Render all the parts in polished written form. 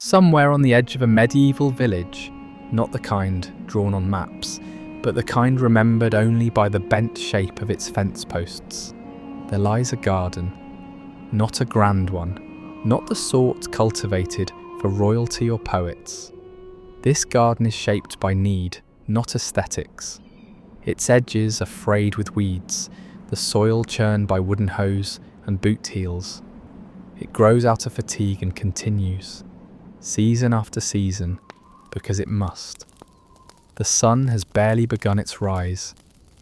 Somewhere on the edge of a medieval village, not the kind drawn on maps, but the kind remembered only by the bent shape of its fence posts, there lies a garden. Not a grand one, not the sort cultivated for royalty or poets. This garden is shaped by need, not aesthetics. Its edges are frayed with weeds, the soil churned by wooden hoes and boot heels. It grows out of fatigue and continues, season after season, because it must. The sun has barely begun its rise.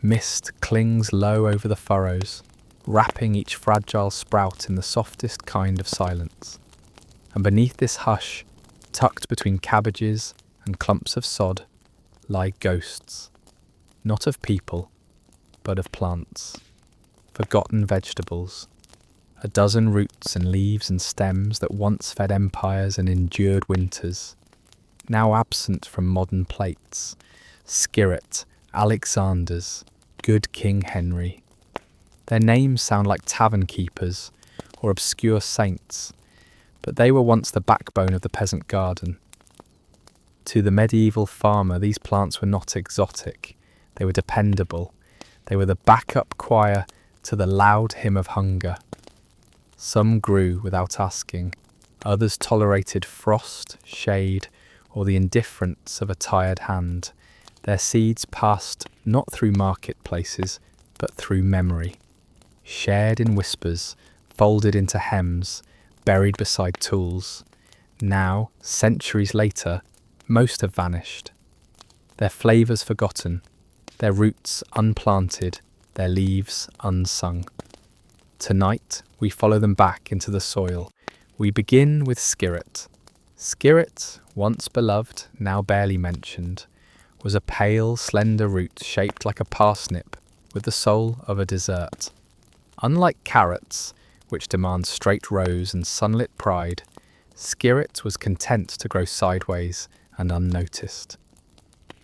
Mist clings low over the furrows, wrapping each fragile sprout in the softest kind of silence. And beneath this hush, tucked between cabbages and clumps of sod, lie ghosts, not of people, but of plants, forgotten vegetables, a dozen roots and leaves and stems that once fed empires and endured winters, now absent from modern plates. Skirret, Alexander's, good King Henry. Their names sound like tavern keepers or obscure saints, but they were once the backbone of the peasant garden. To the medieval farmer, these plants were not exotic. They were dependable. They were the backup choir to the loud hymn of hunger. Some grew without asking. Others tolerated frost, shade, or the indifference of a tired hand. Their seeds passed not through marketplaces, but through memory. Shared in whispers, folded into hems, buried beside tools. Now, centuries later, most have vanished. Their flavours forgotten, their roots unplanted, their leaves unsung. Tonight, we follow them back into the soil. We begin with Skirret. Skirret, once beloved, now barely mentioned, was a pale, slender root shaped like a parsnip with the soul of a dessert. Unlike carrots, which demand straight rows and sunlit pride, Skirret was content to grow sideways and unnoticed.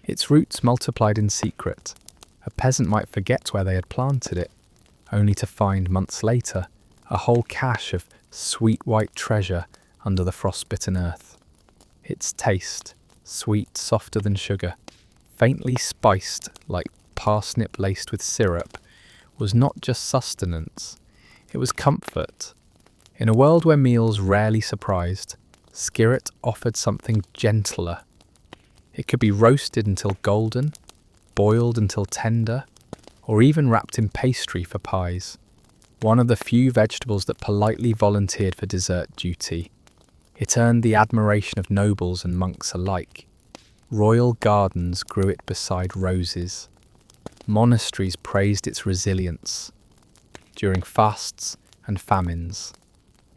Its roots multiplied in secret. A peasant might forget where they had planted it, only to find months later a whole cache of sweet white treasure under the frostbitten earth. Its taste, sweet, softer than sugar, faintly spiced like parsnip laced with syrup, was not just sustenance, it was comfort. In a world where meals rarely surprised, Skirret offered something gentler. It could be roasted until golden, boiled until tender, or even wrapped in pastry for pies. One of the few vegetables that politely volunteered for dessert duty. It earned the admiration of nobles and monks alike. Royal gardens grew it beside roses. Monasteries praised its resilience. During fasts and famines,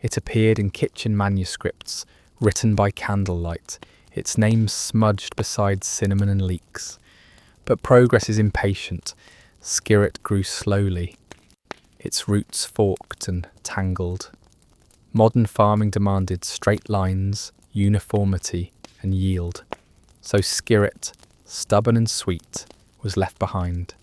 it appeared in kitchen manuscripts written by candlelight, its name smudged beside cinnamon and leeks. But progress is impatient. Skirret grew slowly. Its roots forked and tangled. Modern farming demanded straight lines, uniformity, and yield. So Skirret, stubborn and sweet, was left behind.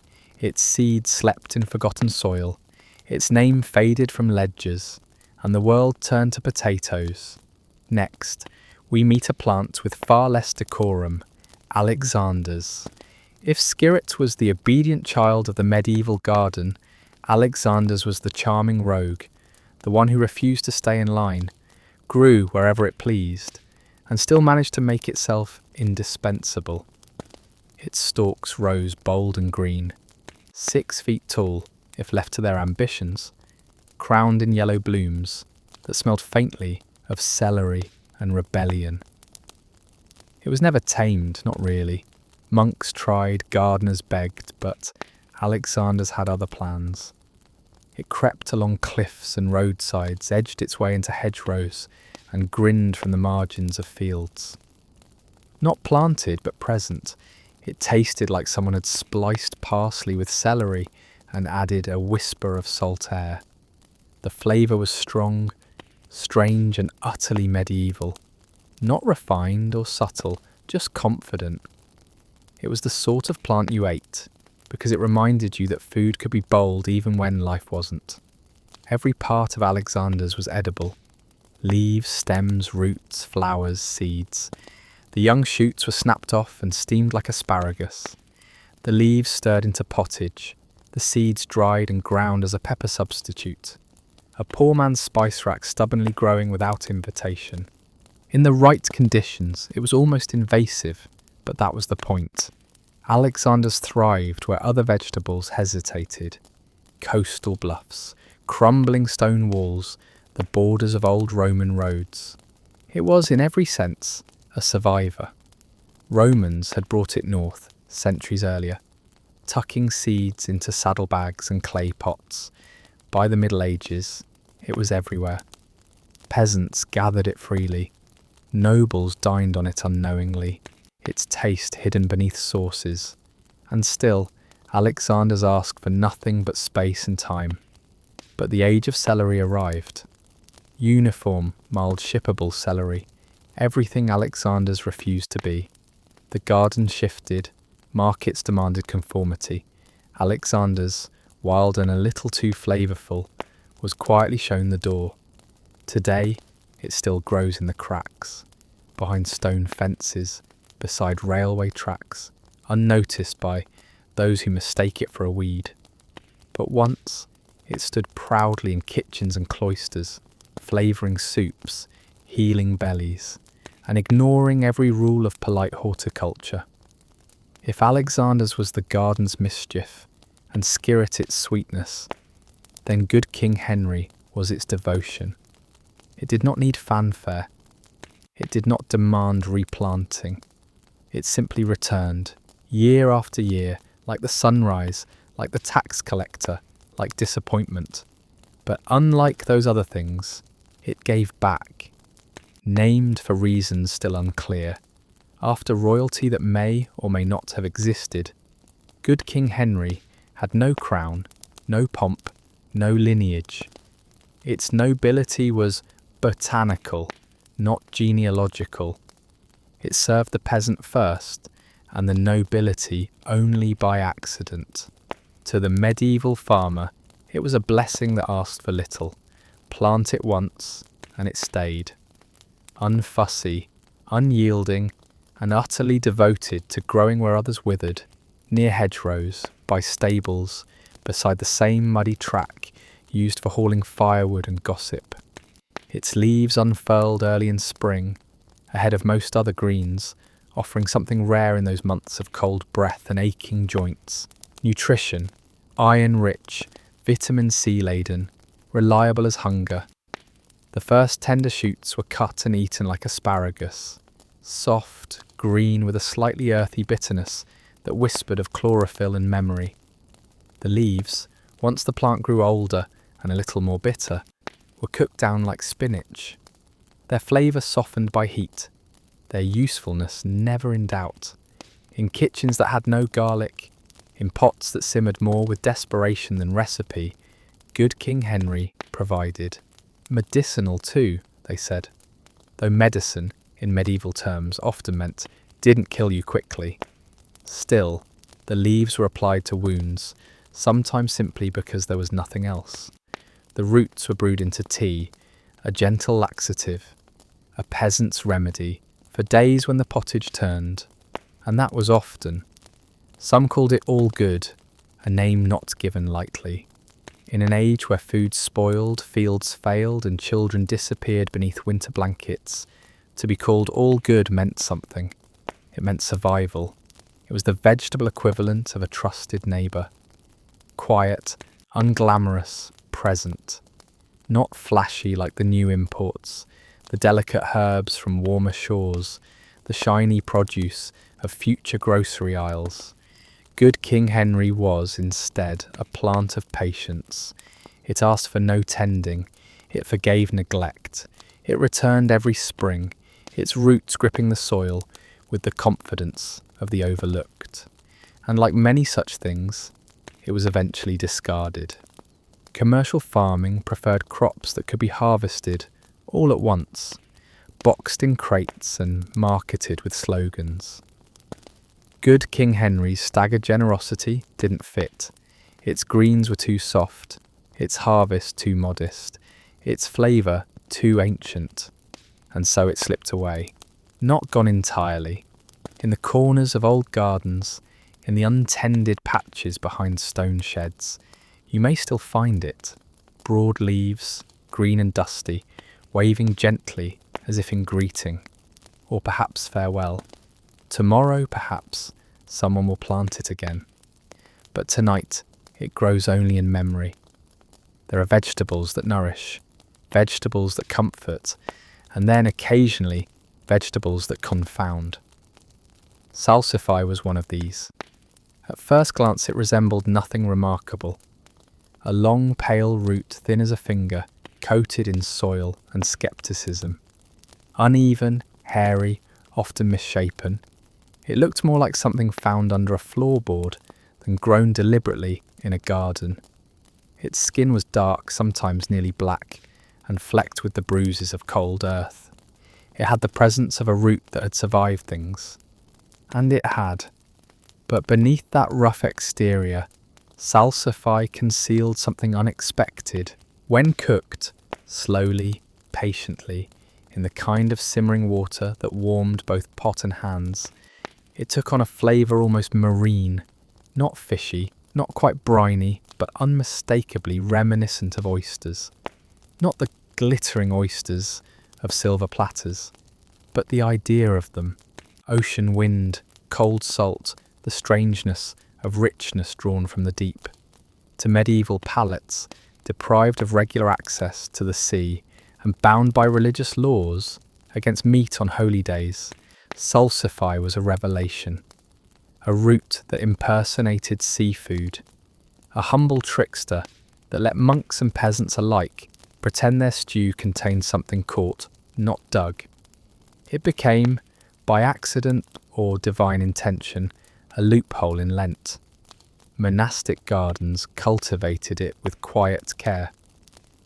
Its seed slept in forgotten soil. Its name faded from ledgers, and the world turned to potatoes. Next, we meet a plant with far less decorum, Alexander's. If Skirret was the obedient child of the medieval garden, Alexander's was the charming rogue, the one who refused to stay in line, grew wherever it pleased, and still managed to make itself indispensable. Its stalks rose bold and green, 6 feet tall if left to their ambitions, crowned in yellow blooms that smelled faintly of celery and rebellion. It was never tamed, not really. Monks tried, gardeners begged, but Alexander's had other plans. It crept along cliffs and roadsides, edged its way into hedgerows, and grinned from the margins of fields. Not planted, but present, it tasted like someone had spliced parsley with celery and added a whisper of salt air. The flavour was strong, strange and utterly medieval. Not refined or subtle, just confident. It was the sort of plant you ate, because it reminded you that food could be bold even when life wasn't. Every part of Alexander's was edible. leaves, stems, roots, flowers, seeds. The young shoots were snapped off and steamed like asparagus. The leaves stirred into pottage, the seeds dried and ground as a pepper substitute. A poor man's spice rack stubbornly growing without invitation. In the right conditions, it was almost invasive, but that was the point. Alexander's thrived where other vegetables hesitated. Coastal bluffs, crumbling stone walls, the borders of old Roman roads. It was, in every sense, a survivor. Romans had brought it north, centuries earlier, tucking seeds into saddlebags and clay pots. By the Middle Ages, it was everywhere. Peasants gathered it freely. Nobles dined on it unknowingly, its taste hidden beneath sauces. And still, Alexander's asked for nothing but space and time. But the age of celery arrived. Uniform, mild, shippable celery. Everything Alexander's refused to be. The garden shifted. Markets demanded conformity. Alexander's, wild and a little too flavourful, was quietly shown the door. Today, it still grows in the cracks, behind stone fences, beside railway tracks, unnoticed by those who mistake it for a weed. But once, it stood proudly in kitchens and cloisters, flavouring soups, healing bellies, and ignoring every rule of polite horticulture. If Alexander's was the garden's mischief, and Skirret its sweetness, then good King Henry was its devotion. It did not need fanfare. It did not demand replanting. It simply returned, year after year, like the sunrise, like the tax collector, like disappointment. But unlike those other things, it gave back, named for reasons still unclear, after royalty that may or may not have existed. Good King Henry had no crown, no pomp, no lineage. Its nobility was botanical, not genealogical. It served the peasant first, and the nobility only by accident. To the medieval farmer, it was a blessing that asked for little. Plant it once, and it stayed. Unfussy, unyielding, and utterly devoted to growing where others withered, near hedgerows, by stables, beside the same muddy track used for hauling firewood and gossip. Its leaves unfurled early in spring, ahead of most other greens, offering something rare in those months of cold breath and aching joints. Nutrition, iron-rich, vitamin C-laden, reliable as hunger. The first tender shoots were cut and eaten like asparagus, soft, green with a slightly earthy bitterness that whispered of chlorophyll and memory. The leaves, once the plant grew older and a little more bitter, were cooked down like spinach. Their flavour softened by heat, their usefulness never in doubt. In kitchens that had no garlic, in pots that simmered more with desperation than recipe, good King Henry provided. Medicinal too, they said, though medicine, in medieval terms, often meant didn't kill you quickly. Still, the leaves were applied to wounds, sometimes simply because there was nothing else. The roots were brewed into tea, a gentle laxative, a peasant's remedy for days when the pottage turned, and that was often. Some called it all good, a name not given lightly. In an age where food spoiled, fields failed, and children disappeared beneath winter blankets, to be called all good meant something. It meant survival. It was the vegetable equivalent of a trusted neighbour. Quiet, unglamorous, present. Not flashy like the new imports, the delicate herbs from warmer shores, the shiny produce of future grocery aisles. Good King Henry was, instead, a plant of patience. It asked for no tending. It forgave neglect. It returned every spring, its roots gripping the soil with the confidence of the overlooked. And like many such things, it was eventually discarded. Commercial farming preferred crops that could be harvested all at once, boxed in crates and marketed with slogans. Good King Henry's staggered generosity didn't fit. Its greens were too soft, its harvest too modest, its flavour too ancient, and so it slipped away. Not gone entirely. In the corners of old gardens, in the untended patches behind stone sheds, you may still find it, broad leaves, green and dusty, waving gently as if in greeting, or perhaps farewell. Tomorrow, perhaps, someone will plant it again. But tonight, it grows only in memory. There are vegetables that nourish, vegetables that comfort, and then occasionally vegetables that confound. Salsify was one of these. At first glance it resembled nothing remarkable. A long pale root thin as a finger, coated in soil and scepticism. Uneven, hairy, often misshapen, it looked more like something found under a floorboard than grown deliberately in a garden. Its skin was dark, sometimes nearly black, and flecked with the bruises of cold earth. It had the presence of a root that had survived things. And it had. But beneath that rough exterior, salsify concealed something unexpected. When cooked, slowly, patiently, in the kind of simmering water that warmed both pot and hands, it took on a flavour almost marine, not fishy, not quite briny, but unmistakably reminiscent of oysters. Not the glittering oysters of silver platters, but the idea of them. Ocean wind, cold salt, the strangeness of richness drawn from the deep. To medieval palates, deprived of regular access to the sea and bound by religious laws against meat on holy days, salsify was a revelation. A root that impersonated seafood. A humble trickster that let monks and peasants alike pretend their stew contained something caught, not dug. It became, by accident or divine intention, a loophole in Lent. Monastic gardens cultivated it with quiet care.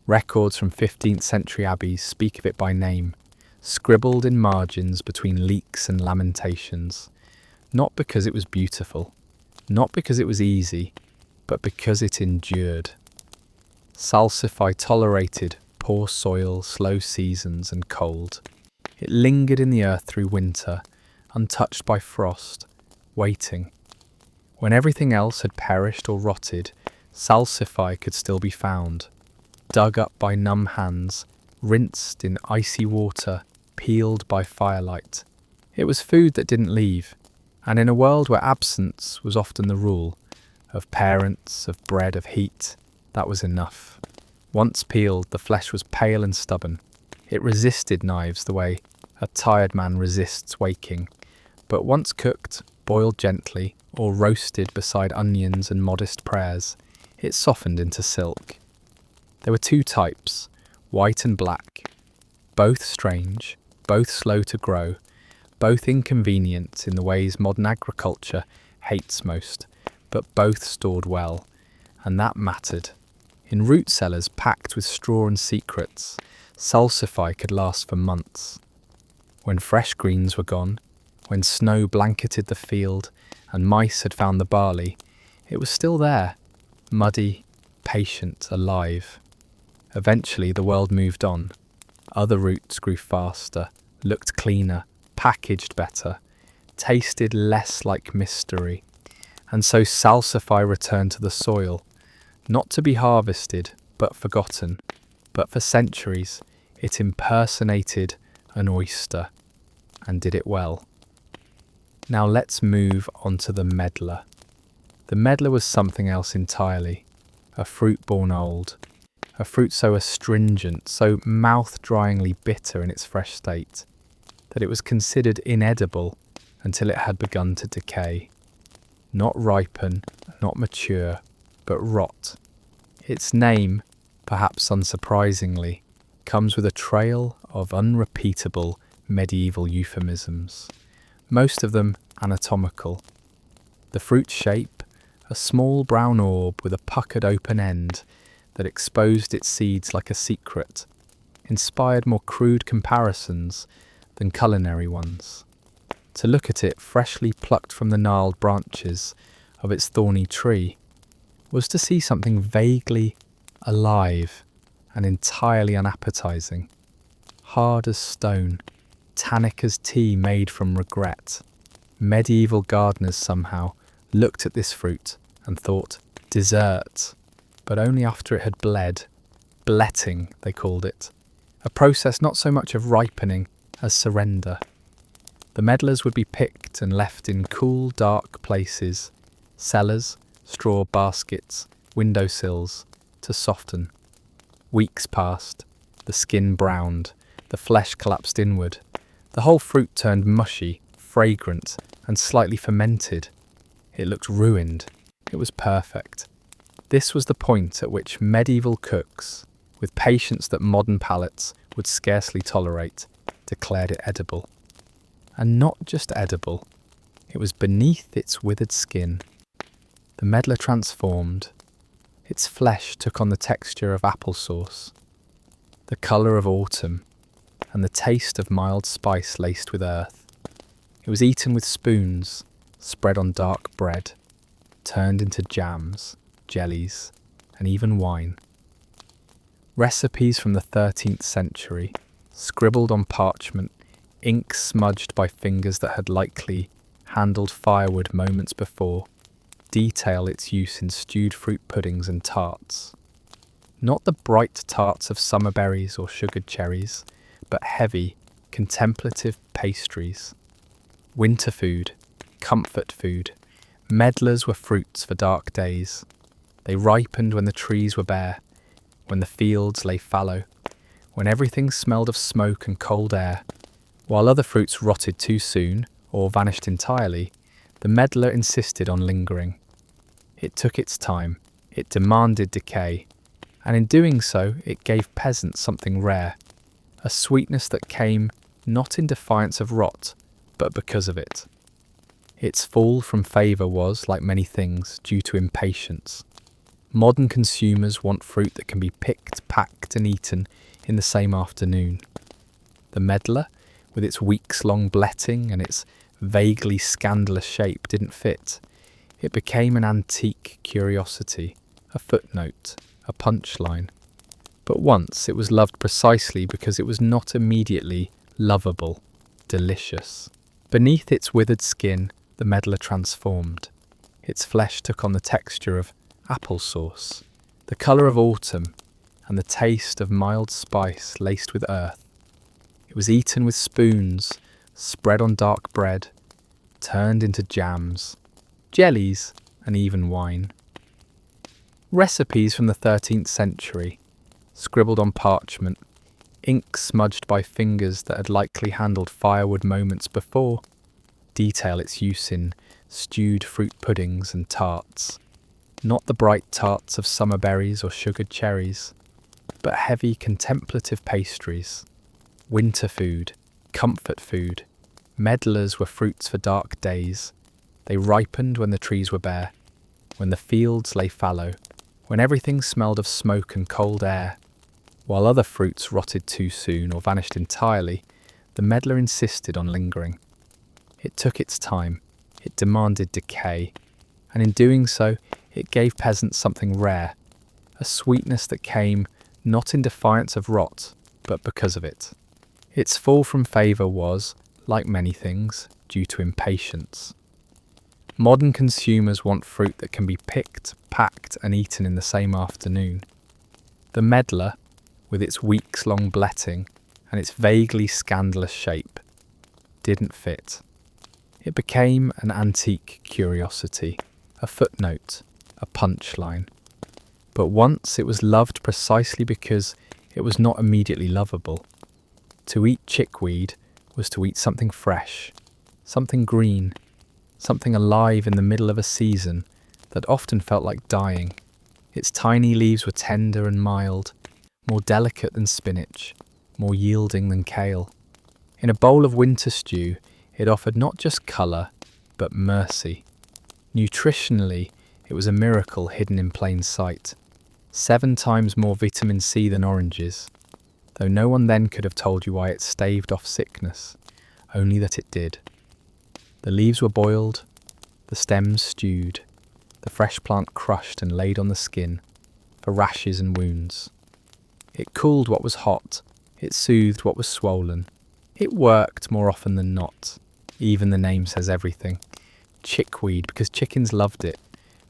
Records from 15th century abbeys speak of it by name, scribbled in margins between leeks and lamentations. Not because it was beautiful, not because it was easy, but because it endured. Salsify tolerated poor soil, slow seasons and cold. It lingered in the earth through winter, untouched by frost, waiting. When everything else had perished or rotted, salsify could still be found, dug up by numb hands, rinsed in icy water, peeled by firelight. It was food that didn't leave, and in a world where absence was often the rule, of parents, of bread, of heat, that was enough. Once peeled, the flesh was pale and stubborn. It resisted knives the way a tired man resists waking, but once cooked, boiled gently, or roasted beside onions and modest prayers, it softened into silk. There were two types, white and black, both strange, both slow to grow, both inconvenient in the ways modern agriculture hates most, but both stored well, and that mattered. In root cellars packed with straw and secrets, salsify could last for months. When fresh greens were gone, when snow blanketed the field and mice had found the barley, it was still there, muddy, patient, alive. Eventually the world moved on. Other roots grew faster, looked cleaner, packaged better, tasted less like mystery. And so salsify returned to the soil, not to be harvested, but forgotten. But for centuries, it impersonated an oyster, and did it well. Now let's move on to the medlar. The medlar was something else entirely, a fruit born old, a fruit so astringent, so mouth-dryingly bitter in its fresh state, that it was considered inedible until it had begun to decay. Not ripen, not mature, but rot. Its name, perhaps unsurprisingly, comes with a trail of unrepeatable medieval euphemisms, most of them anatomical. The fruit's shape, a small brown orb with a puckered open end that exposed its seeds like a secret, inspired more crude comparisons than culinary ones. To look at it freshly plucked from the gnarled branches of its thorny tree was to see something vaguely alive and entirely unappetizing. hard as stone, tannic as tea made from regret. Medieval gardeners somehow looked at this fruit and thought, dessert, but only after it had bled. Bletting, they called it. A process not so much of ripening as surrender. The medlars would be picked and left in cool, dark places, cellars, straw baskets, windowsills, to soften. Weeks passed, the skin browned, the flesh collapsed inward. The whole fruit turned mushy, fragrant, and slightly fermented. It looked ruined. It was perfect. This was the point at which medieval cooks, with patience that modern palates would scarcely tolerate, declared it edible. And not just edible, it was beneath its withered skin. The medlar transformed. Its flesh took on the texture of applesauce, the colour of autumn, and the taste of mild spice laced with earth. It was eaten with spoons, spread on dark bread, turned into jams, jellies, and even wine. Recipes from the 13th century, scribbled on parchment, ink smudged by fingers that had likely handled firewood moments before, detail its use in stewed fruit puddings and tarts. Not the bright tarts of summer berries or sugared cherries, but heavy, contemplative pastries. Winter food, comfort food. Medlars were fruits for dark days. They ripened when the trees were bare, when the fields lay fallow, when everything smelled of smoke and cold air. While other fruits rotted too soon or vanished entirely, the medlar insisted on lingering. It took its time, it demanded decay, and in doing so it gave peasants something rare, a sweetness that came not in defiance of rot, but because of it. Its fall from favour was, like many things, due to impatience. Modern consumers want fruit that can be picked, packed and eaten in the same afternoon. The medlar, with its weeks-long bletting and its vaguely scandalous shape, didn't fit. It became an antique curiosity, a footnote, a punchline. But once it was loved precisely because it was not immediately lovable, delicious. Beneath its withered skin, the medlar transformed. Its flesh took on the texture of applesauce, the colour of autumn, and the taste of mild spice laced with earth. It was eaten with spoons, spread on dark bread, turned into jams, jellies, and even wine. Recipes from the 13th century, scribbled on parchment, ink smudged by fingers that had likely handled firewood moments before, detail its use in stewed fruit puddings and tarts. Not the bright tarts of summer berries or sugared cherries, but heavy contemplative pastries. Winter food, comfort food. Medlars were fruits for dark days. They ripened when the trees were bare, when the fields lay fallow, when everything smelled of smoke and cold air. While other fruits rotted too soon or vanished entirely, the medlar insisted on lingering. It took its time, it demanded decay, and in doing so, it gave peasants something rare, a sweetness that came not in defiance of rot, but because of it. Its fall from favour was, like many things, due to impatience. Modern consumers want fruit that can be picked, packed and eaten in the same afternoon. The medlar, with its weeks-long bletting and its vaguely scandalous shape, didn't fit. It became an antique curiosity, a footnote, a punchline. But once it was loved precisely because it was not immediately lovable. To eat chickweed was to eat something fresh, something green, something alive in the middle of a season that often felt like dying. Its tiny leaves were tender and mild, more delicate than spinach, more yielding than kale. In a bowl of winter stew, it offered not just colour, but mercy. Nutritionally, it was a miracle hidden in plain sight. 7 times more vitamin C than oranges, though no one then could have told you why it staved off sickness, only that it did. The leaves were boiled, the stems stewed, the fresh plant crushed and laid on the skin for rashes and wounds. It cooled what was hot, It soothed what was swollen. It worked more often than not. Even the name says everything. Chickweed, because chickens loved it,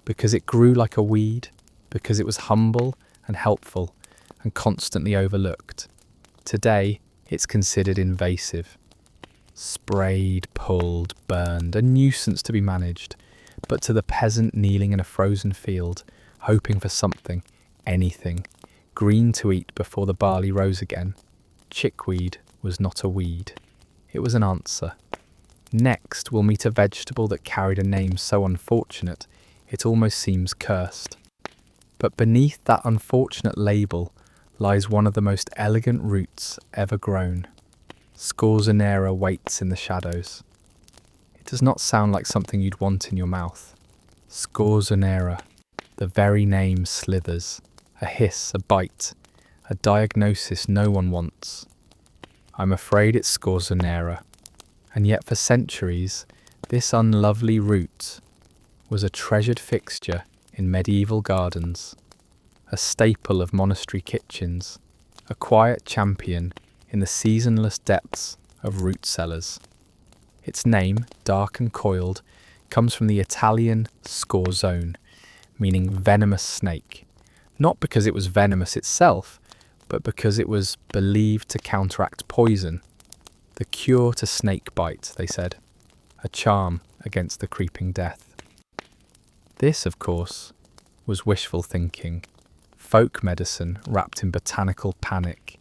because it grew like a weed, because it was humble and helpful and constantly overlooked. Today, it's considered invasive. Sprayed, pulled, burned, a nuisance to be managed. But to the peasant kneeling in a frozen field, hoping for something, anything, green to eat before the barley rose again, chickweed was not a weed. It was an answer. Next, we'll meet a vegetable that carried a name so unfortunate, it almost seems cursed. But beneath that unfortunate label lies one of the most elegant roots ever grown. Scorzonera waits in the shadows. It does not sound like something you'd want in your mouth. Scorzonera. The very name slithers. A hiss, a bite, a diagnosis no one wants. I'm afraid it's Scorzonera. And yet for centuries, this unlovely root was a treasured fixture in medieval gardens, a staple of monastery kitchens, a quiet champion in the seasonless depths of root cellars. Its name, dark and coiled, comes from the Italian scorzone, meaning venomous snake, not because it was venomous itself, but because it was believed to counteract poison. The cure to snake bite, they said, a charm against the creeping death. This, of course, was wishful thinking, folk medicine wrapped in botanical panic.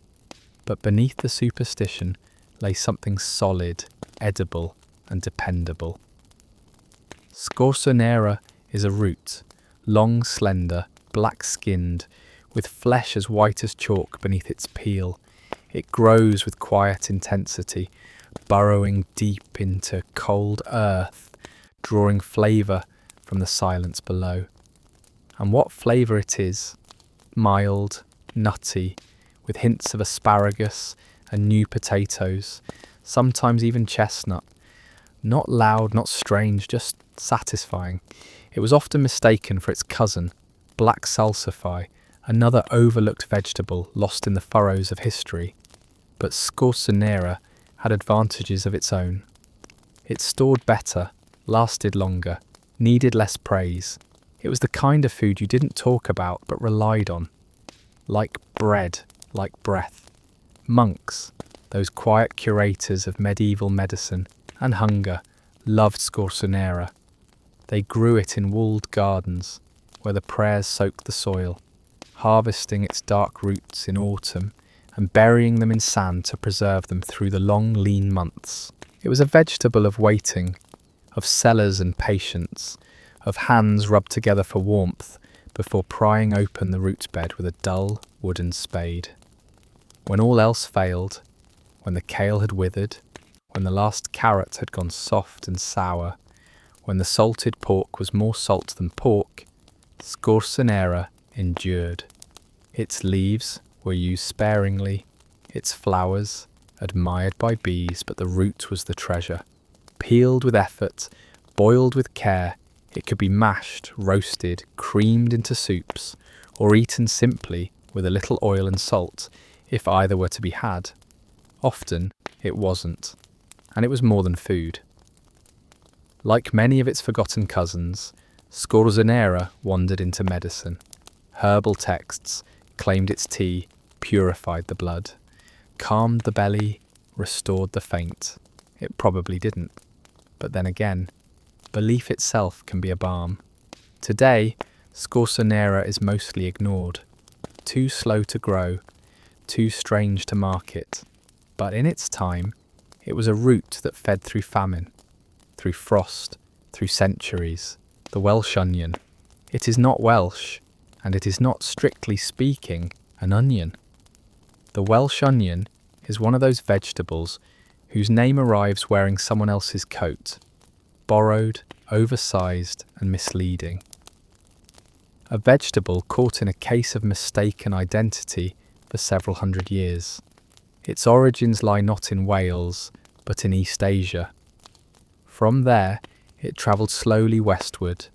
But beneath the superstition lay something solid, edible, and dependable. Scorzonera is a root, long, slender, black-skinned, with flesh as white as chalk beneath its peel. It grows with quiet intensity, burrowing deep into cold earth, drawing flavour from the silence below. And what flavour it is! Mild, nutty, with hints of asparagus and new potatoes, sometimes even chestnut. Not loud, not strange, just satisfying. It was often mistaken for its cousin, black salsify, another overlooked vegetable lost in the furrows of history. But Scorzonera had advantages of its own. It stored better, lasted longer, needed less praise. It was the kind of food you didn't talk about but relied on. Like bread, like breath. Monks, those quiet curators of medieval medicine and hunger, loved Scorzonera. They grew it in walled gardens, where the prayers soaked the soil, harvesting its dark roots in autumn and burying them in sand to preserve them through the long, lean months. It was a vegetable of waiting, of cellars and patience, of hands rubbed together for warmth before prying open the root bed with a dull wooden spade. When all else failed, when the kale had withered, when the last carrot had gone soft and sour, when the salted pork was more salt than pork, Scorzonera endured. Its leaves were used sparingly, its flowers admired by bees, but the root was the treasure. Peeled with effort, boiled with care, it could be mashed, roasted, creamed into soups, or eaten simply with a little oil and salt, if either were to be had. Often it wasn't, and it was more than food. Like many of its forgotten cousins, Scorzonera wandered into medicine. Herbal texts claimed its tea purified the blood, calmed the belly, restored the faint. It probably didn't. But then again, belief itself can be a balm. Today, Scorzonera is mostly ignored. Too slow to grow, too strange to market. But in its time, it was a root that fed through famine, through frost, through centuries. The Welsh onion. It is not Welsh, and it is not, strictly speaking, an onion. The Welsh onion is one of those vegetables whose name arrives wearing someone else's coat, borrowed, oversized, and misleading. A vegetable caught in a case of mistaken identity for several hundred years. Its origins lie not in Wales, but in East Asia. From there, it travelled slowly westward,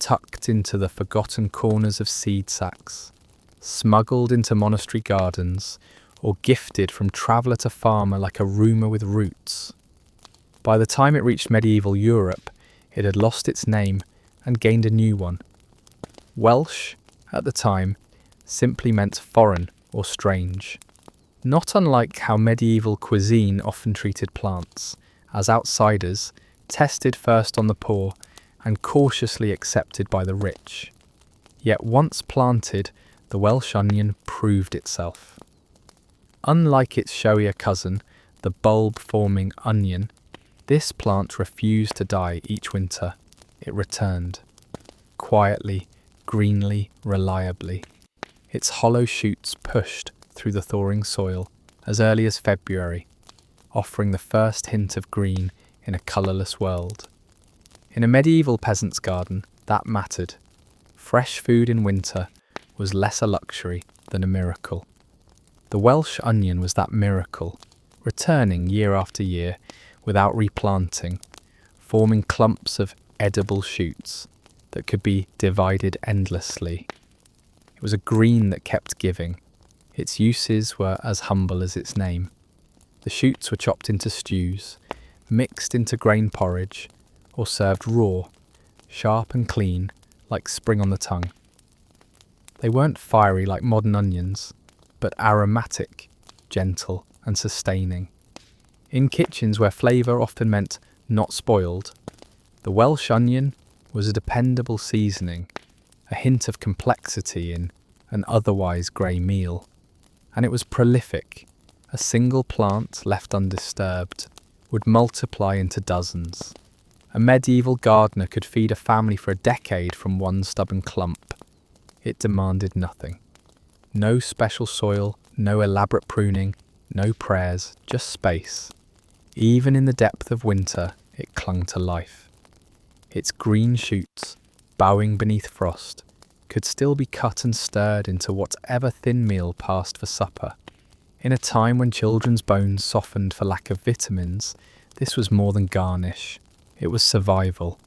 tucked into the forgotten corners of seed sacks, smuggled into monastery gardens, or gifted from traveller to farmer like a rumour with roots. By the time it reached medieval Europe, it had lost its name and gained a new one. Welsh, at the time, simply meant foreign or strange. Not unlike how medieval cuisine often treated plants, as outsiders, tested first on the poor and cautiously accepted by the rich. Yet once planted, the Welsh onion proved itself. Unlike its showier cousin, the bulb-forming onion, this plant refused to die each winter. It returned. Quietly, greenly, reliably. Its hollow shoots pushed through the thawing soil as early as February, offering the first hint of green in a colourless world. In a medieval peasant's garden, that mattered. Fresh food in winter was less a luxury than a miracle. The Welsh onion was that miracle, returning year after year without replanting, forming clumps of edible shoots that could be divided endlessly. It was a green that kept giving. Its uses were as humble as its name. The shoots were chopped into stews, mixed into grain porridge, or served raw, sharp and clean, like spring on the tongue. They weren't fiery like modern onions, but aromatic, gentle and sustaining. In kitchens where flavour often meant not spoiled, the Welsh onion was a dependable seasoning, a hint of complexity in an otherwise grey meal. And it was prolific. A single plant left undisturbed would multiply into dozens. A medieval gardener could feed a family for a decade from one stubborn clump. It demanded nothing. No special soil, no elaborate pruning, no prayers, just space. Even in the depth of winter, it clung to life. Its green shoots, bowing beneath frost, could still be cut and stirred into whatever thin meal passed for supper. In a time when children's bones softened for lack of vitamins, this was more than garnish. It was survival.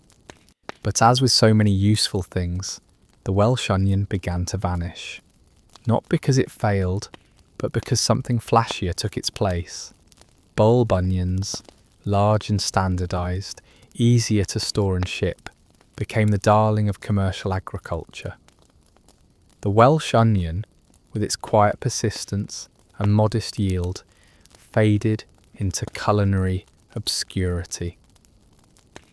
But as with so many useful things, the Welsh onion began to vanish. Not because it failed, but because something flashier took its place. Bulb onions, large and standardised, easier to store and ship, became the darling of commercial agriculture. The Welsh onion, with its quiet persistence and modest yield, faded into culinary obscurity.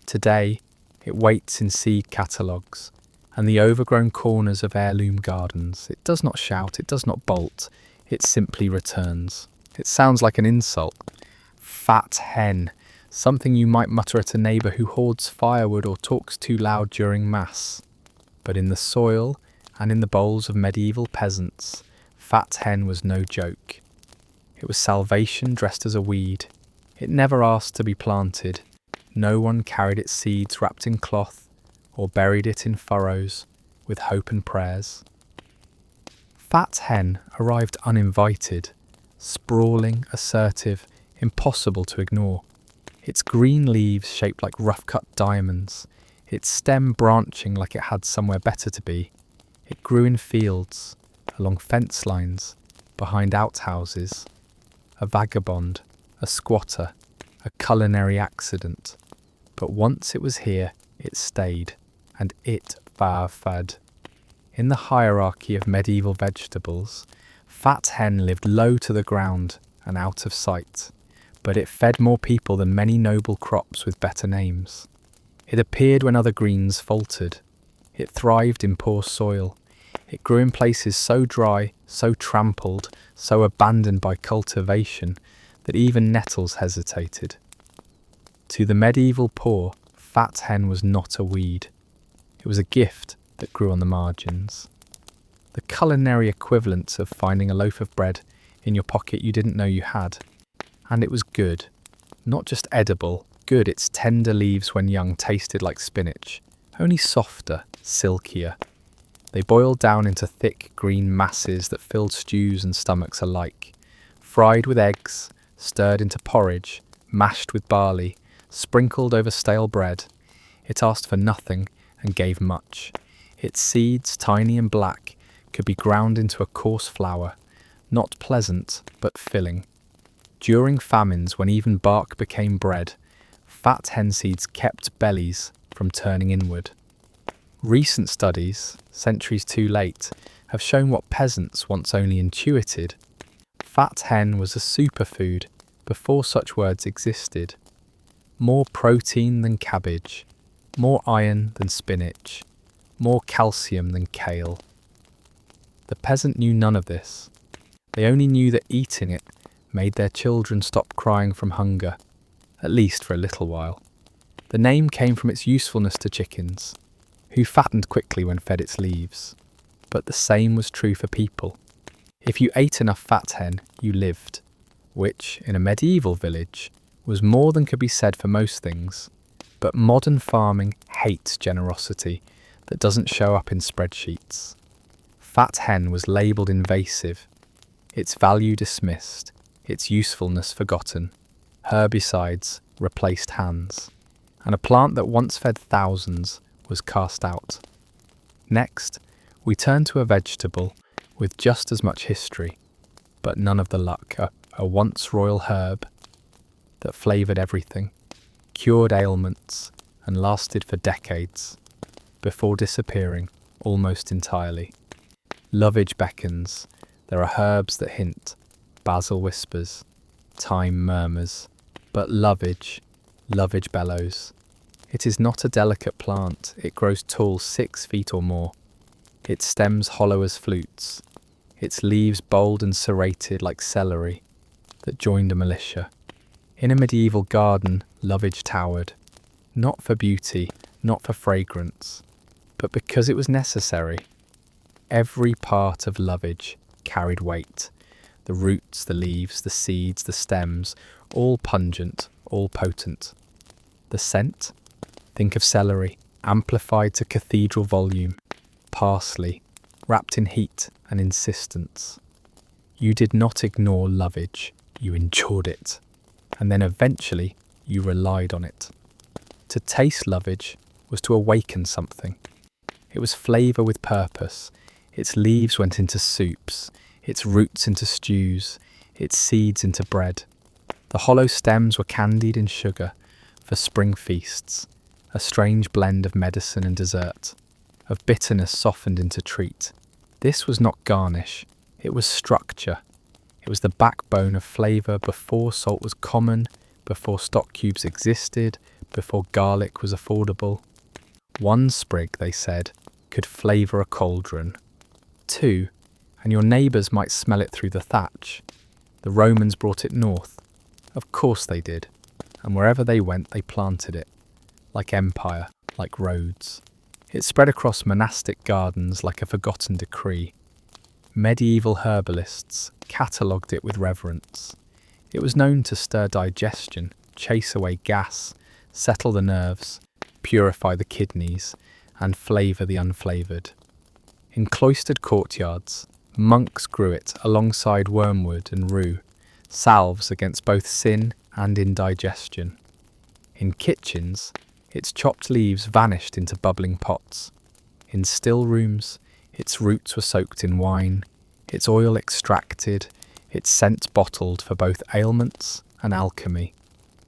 Today, it waits in seed catalogues and the overgrown corners of heirloom gardens. It does not shout, it does not bolt, it simply returns. It sounds like an insult. Fat hen, something you might mutter at a neighbour who hoards firewood or talks too loud during mass. But in the soil and in the bowls of medieval peasants, fat hen was no joke. It was salvation dressed as a weed. It never asked to be planted. No one carried its seeds wrapped in cloth or buried it in furrows with hope and prayers. Fat hen arrived uninvited, sprawling, assertive, impossible to ignore. Its green leaves shaped like rough-cut diamonds, its stem branching like it had somewhere better to be. It grew in fields, along fence lines, behind outhouses. A vagabond, a squatter, a culinary accident. But once it was here, it stayed, and it fad. In the hierarchy of medieval vegetables, fat hen lived low to the ground and out of sight, but it fed more people than many noble crops with better names. It appeared when other greens faltered. It thrived in poor soil. It grew in places so dry, so trampled, so abandoned by cultivation that even nettles hesitated. To the medieval poor, fat hen was not a weed. It was a gift that grew on the margins. The culinary equivalent of finding a loaf of bread in your pocket you didn't know you had. And it was good. Not just edible, good. Its tender leaves when young tasted like spinach, only softer, silkier. They boiled down into thick green masses that filled stews and stomachs alike. Fried with eggs, stirred into porridge, mashed with barley, sprinkled over stale bread. It asked for nothing and gave much. Its seeds, tiny and black, could be ground into a coarse flour, not pleasant, but filling. During famines, when even bark became bread, fat hen seeds kept bellies from turning inward. Recent studies, centuries too late, have shown what peasants once only intuited. Fat hen was a superfood before such words existed. More protein than cabbage, more iron than spinach, more calcium than kale. The peasant knew none of this. They only knew that eating it made their children stop crying from hunger, at least for a little while. The name came from its usefulness to chickens, who fattened quickly when fed its leaves. But the same was true for people. If you ate enough fat hen, you lived, which, in a medieval village, was more than could be said for most things. But modern farming hates generosity that doesn't show up in spreadsheets. Fat hen was labelled invasive, its value dismissed, its usefulness forgotten. Herbicides replaced hands, and a plant that once fed thousands was cast out. Next, we turn to a vegetable with just as much history, but none of the luck, a once royal herb that flavoured everything, cured ailments, and lasted for decades, before disappearing almost entirely. Lovage beckons. There are herbs that hint, basil whispers, thyme murmurs, but lovage bellows. It is not a delicate plant, it grows tall 6 feet or more. Its stems hollow as flutes, its leaves bold and serrated like celery that joined a militia. In a medieval garden, lovage towered, not for beauty, not for fragrance, but because it was necessary. Every part of lovage carried weight. The roots, the leaves, the seeds, the stems, all pungent, all potent. The scent? Think of celery, amplified to cathedral volume. Parsley, wrapped in heat and insistence. You did not ignore lovage, you endured it. And then eventually you relied on it. To taste lovage was to awaken something. It was flavour with purpose. Its leaves went into soups, its roots into stews, its seeds into bread. The hollow stems were candied in sugar for spring feasts, a strange blend of medicine and dessert, of bitterness softened into treat. This was not garnish, it was structure. It was the backbone of flavour before salt was common, before stock cubes existed, before garlic was affordable. 1 sprig, they said, could flavour a cauldron. 2, and your neighbours might smell it through the thatch. The Romans brought it north. Of course they did, and wherever they went they planted it, like empire, like roads. It spread across monastic gardens like a forgotten decree. Medieval herbalists catalogued it with reverence. It was known to stir digestion, chase away gas, settle the nerves, purify the kidneys, and flavour the unflavoured. In cloistered courtyards, monks grew it alongside wormwood and rue, salves against both sin and indigestion. In kitchens, its chopped leaves vanished into bubbling pots. In still rooms, its roots were soaked in wine, its oil extracted, its scent bottled for both ailments and alchemy.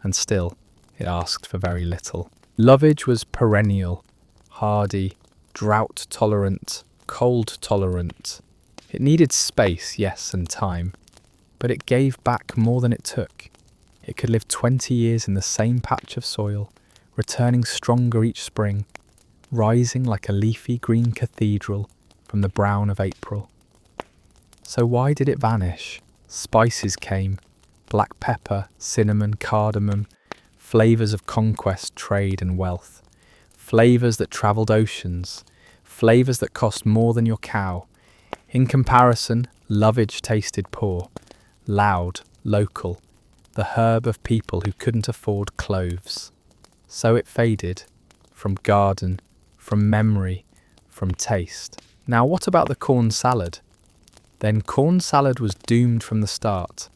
And still, it asked for very little. Lovage was perennial, hardy, drought-tolerant, cold-tolerant. It needed space, yes, and time, but it gave back more than it took. It could live 20 years in the same patch of soil, returning stronger each spring, rising like a leafy green cathedral from the brown of April. So why did it vanish? Spices came, black pepper, cinnamon, cardamom, flavours of conquest, trade and wealth, flavours that travelled oceans, flavours that cost more than your cow. In comparison, lovage tasted poor, loud, local, the herb of people who couldn't afford cloves. So it faded, from garden, from memory, from taste. Now what about the corn salad? Then corn salad was doomed from the start.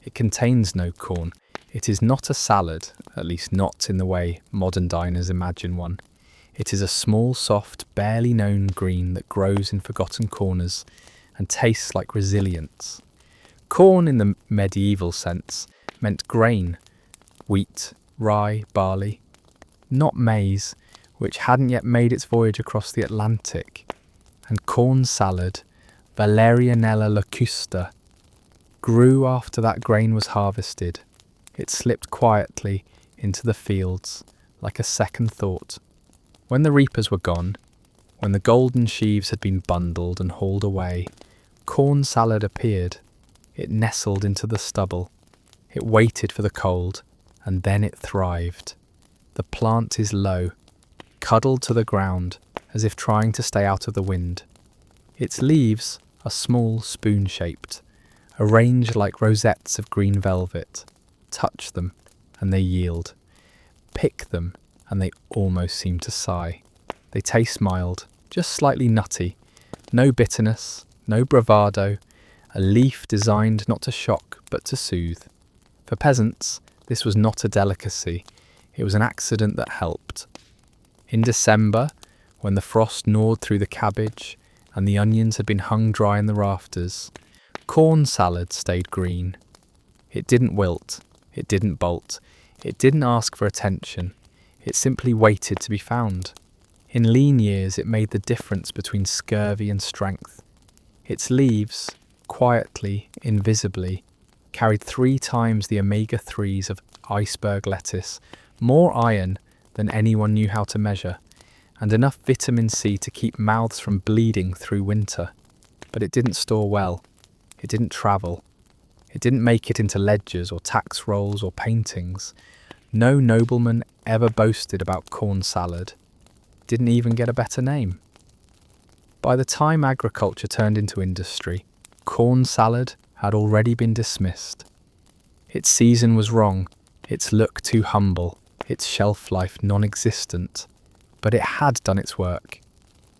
It contains no corn. It is not a salad, at least not in the way modern diners imagine one. It is a small, soft, barely known green that grows in forgotten corners and tastes like resilience. Corn, in the medieval sense, meant grain, wheat, rye, barley, not maize, which hadn't yet made its voyage across the Atlantic, and corn salad, Valerianella locusta, grew after that grain was harvested. It slipped quietly into the fields like a second thought. When the reapers were gone, when the golden sheaves had been bundled and hauled away, corn salad appeared. It nestled into the stubble. It waited for the cold, and then it thrived. The plant is low, cuddled to the ground, as if trying to stay out of the wind. Its leaves are small, spoon-shaped, arranged like rosettes of green velvet. Touch them, and they yield. Pick them, and they almost seem to sigh. They taste mild, just slightly nutty. No bitterness, no bravado, a leaf designed not to shock, but to soothe. For peasants, this was not a delicacy. It was an accident that helped. In December, when the frost gnawed through the cabbage and the onions had been hung dry in the rafters, corn salad stayed green. It didn't wilt. It didn't bolt. It didn't ask for attention. It simply waited to be found. In lean years, it made the difference between scurvy and strength. Its leaves, quietly, invisibly, carried 3 times the omega-3s of iceberg lettuce, more iron than anyone knew how to measure, and enough vitamin C to keep mouths from bleeding through winter. But it didn't store well. It didn't travel. It didn't make it into ledgers or tax rolls or paintings. No nobleman ever boasted about corn salad. It didn't even get a better name. By the time agriculture turned into industry, corn salad had already been dismissed. Its season was wrong, its look too humble, its shelf life non-existent. But it had done its work.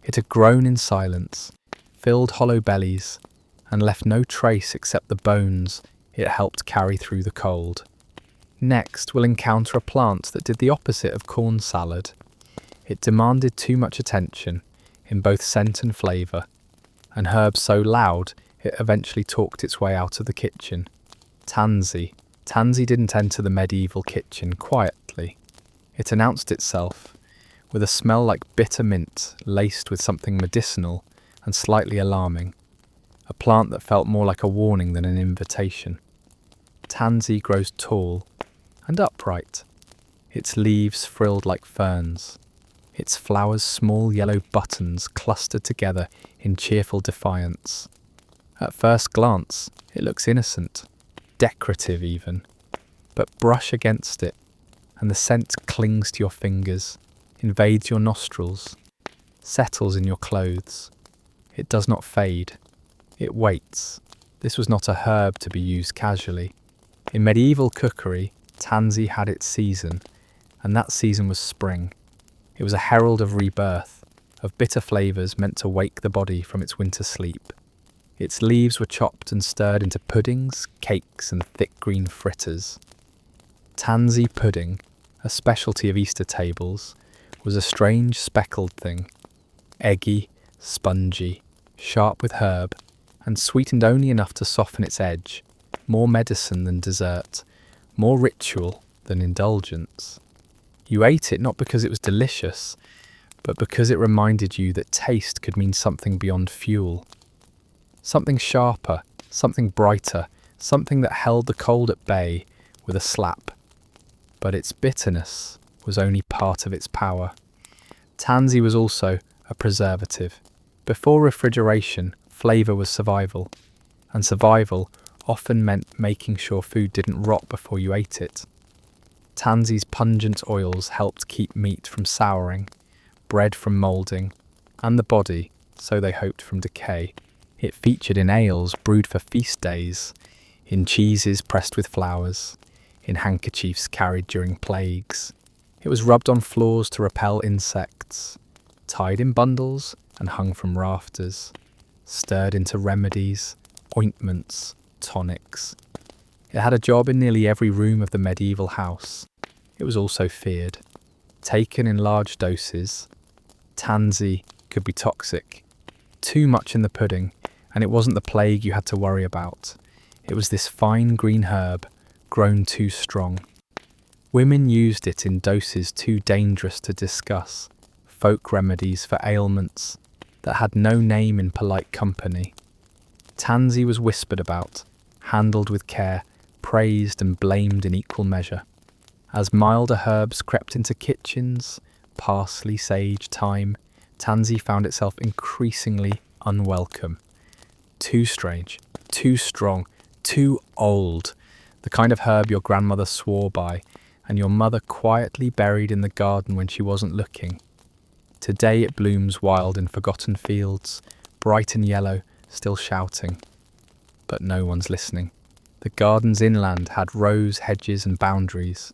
It had grown in silence, filled hollow bellies, and left no trace except the bones it helped carry through the cold. Next, we'll encounter a plant that did the opposite of corn salad. It demanded too much attention, in both scent and flavour, and herbs so loud it eventually talked its way out of the kitchen. Tansy. Tansy didn't enter the medieval kitchen quietly. It announced itself, with a smell like bitter mint laced with something medicinal and slightly alarming. A plant that felt more like a warning than an invitation. Tansy grows tall and upright, its leaves frilled like ferns, its flowers small yellow buttons clustered together in cheerful defiance. At first glance, it looks innocent, decorative even, but brush against it, and the scent clings to your fingers, invades your nostrils, settles in your clothes. It does not fade. It waits. This was not a herb to be used casually. In medieval cookery, tansy had its season, and that season was spring. It was a herald of rebirth, of bitter flavours meant to wake the body from its winter sleep. Its leaves were chopped and stirred into puddings, cakes, and thick green fritters. Tansy pudding, a specialty of Easter tables, was a strange speckled thing, eggy, spongy, sharp with herb, and sweetened only enough to soften its edge, more medicine than dessert, more ritual than indulgence. You ate it not because it was delicious, but because it reminded you that taste could mean something beyond fuel. Something sharper, something brighter, something that held the cold at bay with a slap. But its bitterness was only part of its power. Tansy was also a preservative. Before refrigeration, flavour was survival, and survival often meant making sure food didn't rot before you ate it. Tansy's pungent oils helped keep meat from souring, bread from moulding, and the body, so they hoped, from decay. It featured in ales brewed for feast days, in cheeses pressed with flowers, in handkerchiefs carried during plagues. It was rubbed on floors to repel insects, tied in bundles and hung from rafters, stirred into remedies, ointments, tonics. It had a job in nearly every room of the medieval house. It was also feared. Taken in large doses, tansy could be toxic. Too much in the pudding, and it wasn't the plague you had to worry about. It was this fine green herb, grown too strong. Women used it in doses too dangerous to discuss, folk remedies for ailments that had no name in polite company. Tansy was whispered about, handled with care, praised and blamed in equal measure. As milder herbs crept into kitchens, parsley, sage, thyme, tansy found itself increasingly unwelcome. Too strange, too strong, too old, the kind of herb your grandmother swore by, and your mother quietly buried in the garden when she wasn't looking. Today it blooms wild in forgotten fields, bright and yellow, still shouting. But no one's listening. The gardens inland had rows, hedges and boundaries.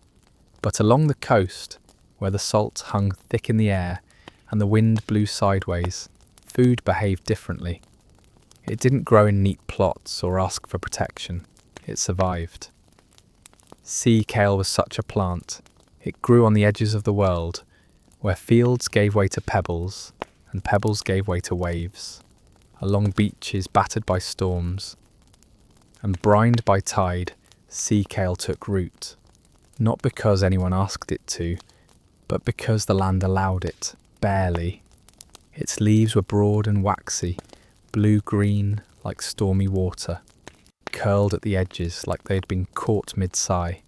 But along the coast, where the salt hung thick in the air and the wind blew sideways, food behaved differently. It didn't grow in neat plots or ask for protection. It survived. Sea kale was such a plant. It grew on the edges of the world, where fields gave way to pebbles and pebbles gave way to waves, along beaches battered by storms. And brined by tide, sea kale took root, not because anyone asked it to, but because the land allowed it, barely. Its leaves were broad and waxy, blue-green like stormy water, curled at the edges like they had been caught mid-sigh.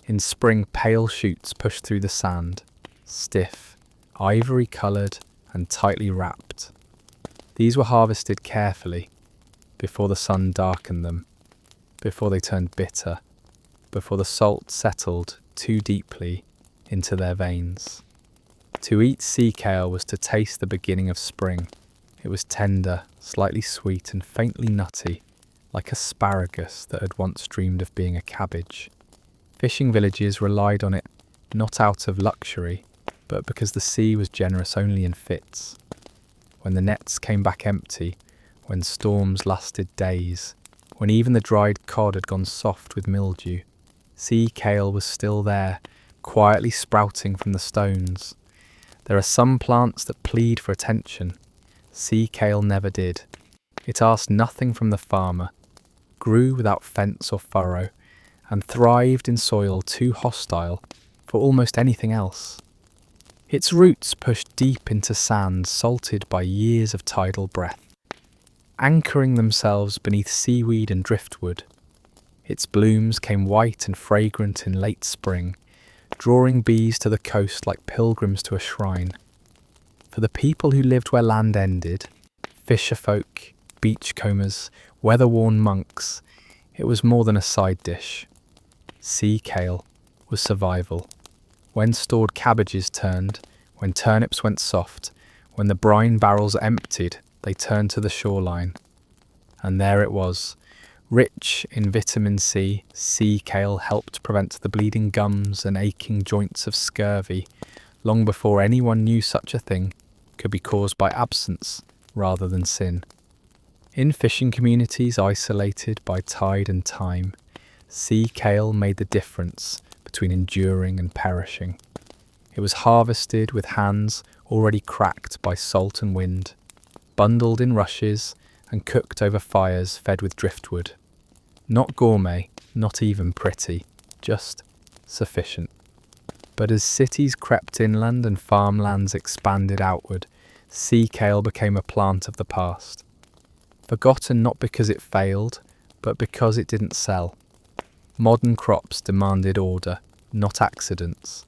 In spring, pale shoots pushed through the sand, stiff, ivory-coloured and tightly wrapped. These were harvested carefully, before the sun darkened them, before they turned bitter, before the salt settled too deeply into their veins. To eat sea kale was to taste the beginning of spring. It was tender, slightly sweet and faintly nutty, like asparagus that had once dreamed of being a cabbage. Fishing villages relied on it not out of luxury, but because the sea was generous only in fits. When the nets came back empty, when storms lasted days, when even the dried cod had gone soft with mildew, sea kale was still there, quietly sprouting from the stones. There are some plants that plead for attention. Sea kale never did. It asked nothing from the farmer, grew without fence or furrow, and thrived in soil too hostile for almost anything else. Its roots pushed deep into sand salted by years of tidal breath, anchoring themselves beneath seaweed and driftwood. Its blooms came white and fragrant in late spring, drawing bees to the coast like pilgrims to a shrine. For the people who lived where land ended, fisherfolk, beachcombers, weather-worn monks, it was more than a side dish. Sea kale was survival. When stored cabbages turned, when turnips went soft, when the brine barrels emptied, they turned to the shoreline. And there it was. Rich in vitamin C, sea kale helped prevent the bleeding gums and aching joints of scurvy long before anyone knew such a thing could be caused by absence rather than sin. In fishing communities isolated by tide and time, sea kale made the difference between enduring and perishing. It was harvested with hands already cracked by salt and wind, bundled in rushes and cooked over fires fed with driftwood. Not gourmet, not even pretty, just sufficient. But as cities crept inland and farmlands expanded outward, sea kale became a plant of the past. Forgotten not because it failed, but because it didn't sell. Modern crops demanded order, not accidents.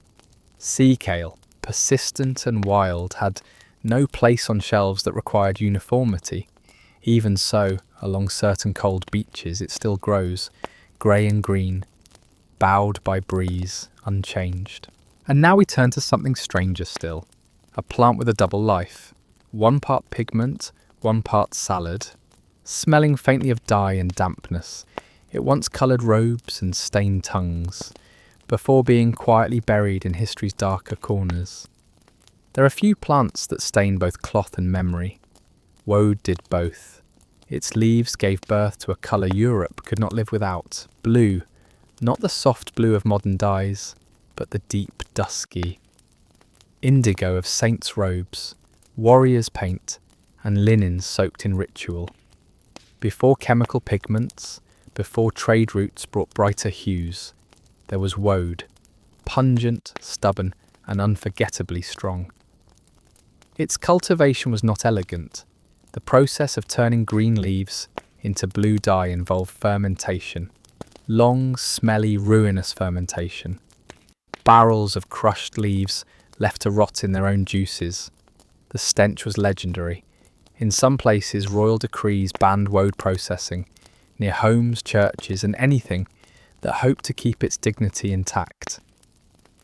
Sea kale, persistent and wild, had no place on shelves that required uniformity. Even so, along certain cold beaches it still grows, grey and green, bowed by breeze, unchanged. And now we turn to something stranger still, a plant with a double life, 1 part pigment, 1 part salad. Smelling faintly of dye and dampness, it once coloured robes and stained tongues, before being quietly buried in history's darker corners. There are few plants that stain both cloth and memory. Woad did both. Its leaves gave birth to a colour Europe could not live without, blue, not the soft blue of modern dyes, but the deep, dusky indigo of saints' robes, warriors' paint, and linen soaked in ritual. Before chemical pigments, before trade routes brought brighter hues, there was woad, pungent, stubborn, and unforgettably strong. Its cultivation was not elegant. The process of turning green leaves into blue dye involved fermentation, long, smelly, ruinous fermentation. Barrels of crushed leaves left to rot in their own juices. The stench was legendary. In some places, royal decrees banned woad processing near homes, churches, and anything that hoped to keep its dignity intact.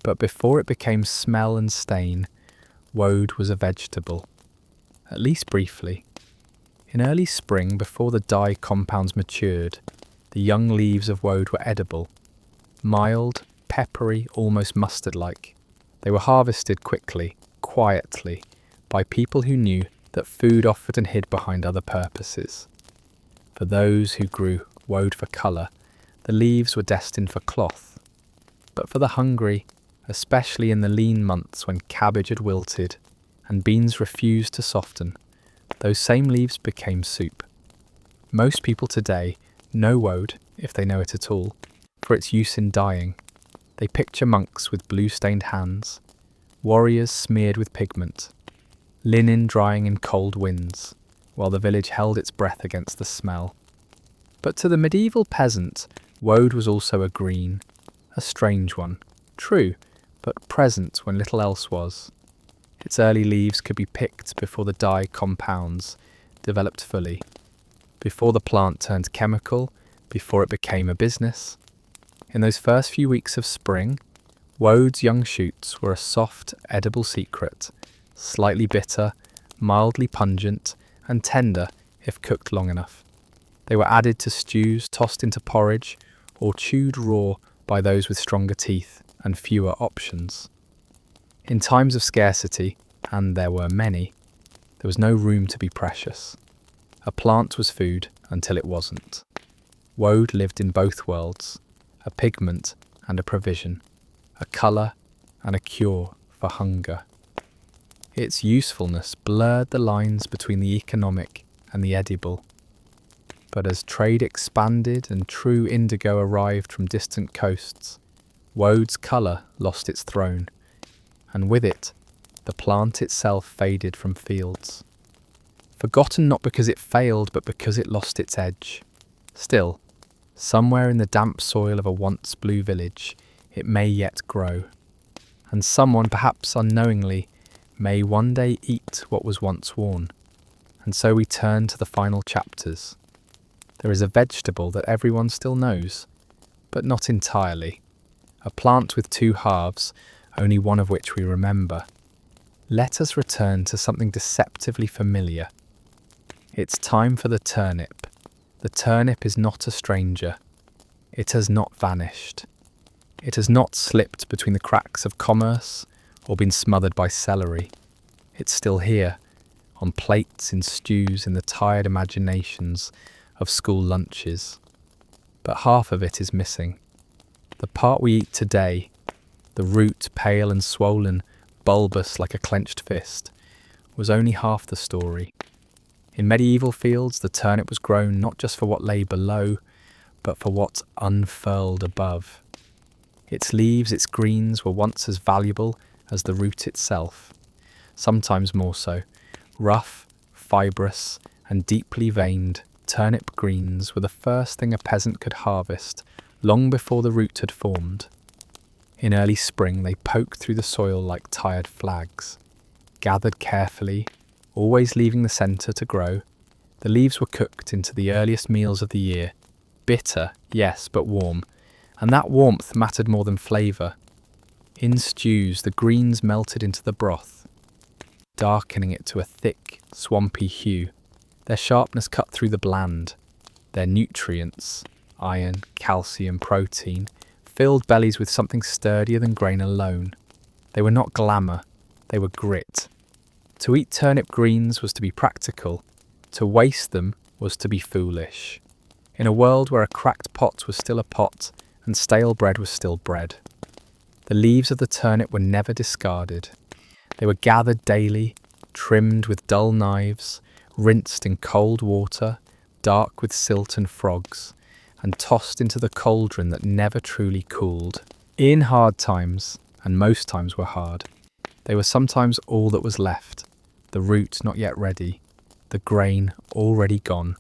But before it became smell and stain, woad was a vegetable, at least briefly. In early spring, before the dye compounds matured, the young leaves of woad were edible. Mild, peppery, almost mustard-like. They were harvested quickly, quietly, by people who knew that food offered and hid behind other purposes. For those who grew woad for colour, the leaves were destined for cloth. But for the hungry, especially in the lean months when cabbage had wilted and beans refused to soften, those same leaves became soup. Most people today know woad, if they know it at all, for its use in dyeing. They picture monks with blue-stained hands, warriors smeared with pigment, linen drying in cold winds, while the village held its breath against the smell. But to the medieval peasant, woad was also a green, a strange one, true, but present when little else was. Its early leaves could be picked before the dye compounds developed fully, before the plant turned chemical, before it became a business. In those first few weeks of spring, woad's young shoots were a soft, edible secret, slightly bitter, mildly pungent, and tender if cooked long enough. They were added to stews, tossed into porridge, or chewed raw by those with stronger teeth and fewer options. In times of scarcity, and there were many, there was no room to be precious. A plant was food until it wasn't. Woad lived in both worlds, a pigment and a provision, a colour and a cure for hunger. Its usefulness blurred the lines between the economic and the edible. But as trade expanded and true indigo arrived from distant coasts, woad's colour lost its throne, and with it, the plant itself faded from fields. Forgotten not because it failed, but because it lost its edge. Still, somewhere in the damp soil of a once blue village, it may yet grow. And someone, perhaps unknowingly, may one day eat what was once worn. And so we turn to the final chapters. There is a vegetable that everyone still knows, but not entirely. A plant with two halves, only one of which we remember. Let us return to something deceptively familiar. It's time for the turnip. The turnip is not a stranger. It has not vanished. It has not slipped between the cracks of commerce or been smothered by celery. It's still here, on plates, in stews, in the tired imaginations of school lunches. But half of it is missing. The part we eat today, the root pale and swollen, bulbous like a clenched fist, was only half the story. In medieval fields, the turnip was grown not just for what lay below, but for what unfurled above. Its leaves, its greens, were once as valuable as the root itself, sometimes more so. Rough, fibrous, and deeply veined turnip greens were the first thing a peasant could harvest, long before the root had formed. In early spring they poked through the soil like tired flags. Gathered carefully, always leaving the centre to grow, the leaves were cooked into the earliest meals of the year. Bitter, yes, but warm, and that warmth mattered more than flavour. In stews, the greens melted into the broth, darkening it to a thick, swampy hue. Their sharpness cut through the bland. Their nutrients, iron, calcium, protein, filled bellies with something sturdier than grain alone. They were not glamour, they were grit. To eat turnip greens was to be practical. To waste them was to be foolish. In a world where a cracked pot was still a pot and stale bread was still bread. The leaves of the turnip were never discarded. They were gathered daily, trimmed with dull knives, rinsed in cold water, dark with silt and frogs, and tossed into the cauldron that never truly cooled. In hard times, and most times were hard, they were sometimes all that was left, the root not yet ready, the grain already gone.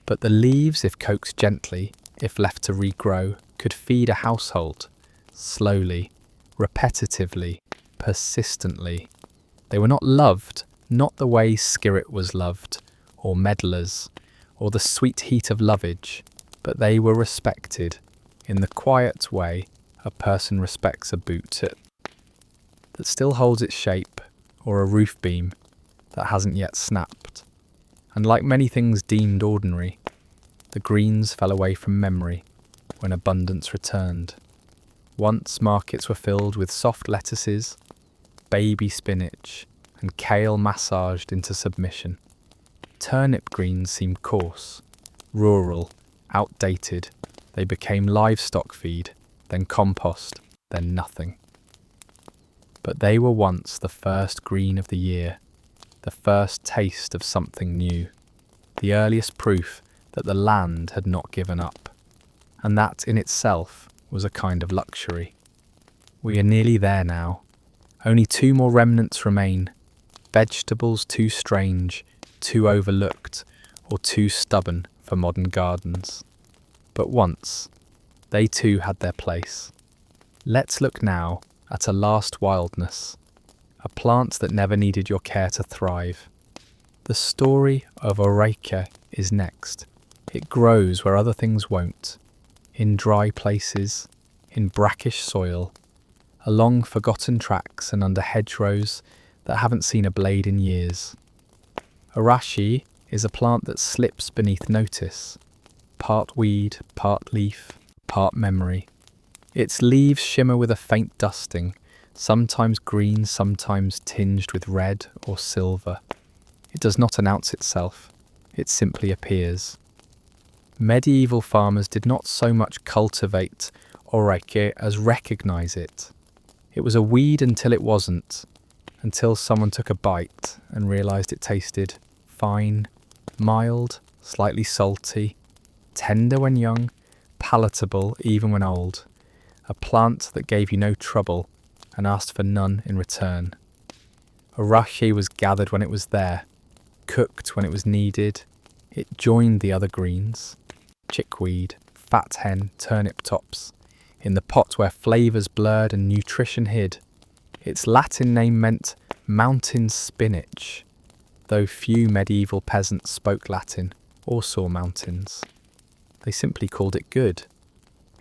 But the leaves, if coaxed gently, if left to regrow, could feed a household, slowly, repetitively, persistently. They were not loved, not the way Skirret was loved, or Medlars, or the sweet heat of lovage, but they were respected, in the quiet way a person respects a boot that still holds its shape, or a roof beam that hasn't yet snapped. And like many things deemed ordinary, the greens fell away from memory when abundance returned. Once markets were filled with soft lettuces, baby spinach, and kale massaged into submission. Turnip greens seemed coarse, rural, outdated. They became livestock feed, then compost, then nothing. But they were once the first green of the year, the first taste of something new, the earliest proof that the land had not given up, and that in itself was a kind of luxury. We are nearly there now. Only 2 more remnants remain, vegetables too strange, too overlooked, or too stubborn for modern gardens. But once, they too had their place. Let's look now at a last wildness, a plant that never needed your care to thrive. The story of Oreca is next. It grows where other things won't, in dry places, in brackish soil, along forgotten tracks and under hedgerows that haven't seen a blade in years. Arashi is a plant that slips beneath notice, part weed, part leaf, part memory. Its leaves shimmer with a faint dusting, sometimes green, sometimes tinged with red or silver. It does not announce itself, it simply appears. Medieval farmers did not so much cultivate Oreca as recognise it. It was a weed until it wasn't, until someone took a bite and realised it tasted fine, mild, slightly salty, tender when young, palatable even when old. A plant that gave you no trouble and asked for none in return. Arashi was gathered when it was there, cooked when it was needed. It joined the other greens, chickweed, fat hen, turnip tops, in the pot where flavours blurred and nutrition hid. Its Latin name meant mountain spinach, though few medieval peasants spoke Latin or saw mountains. They simply called it good.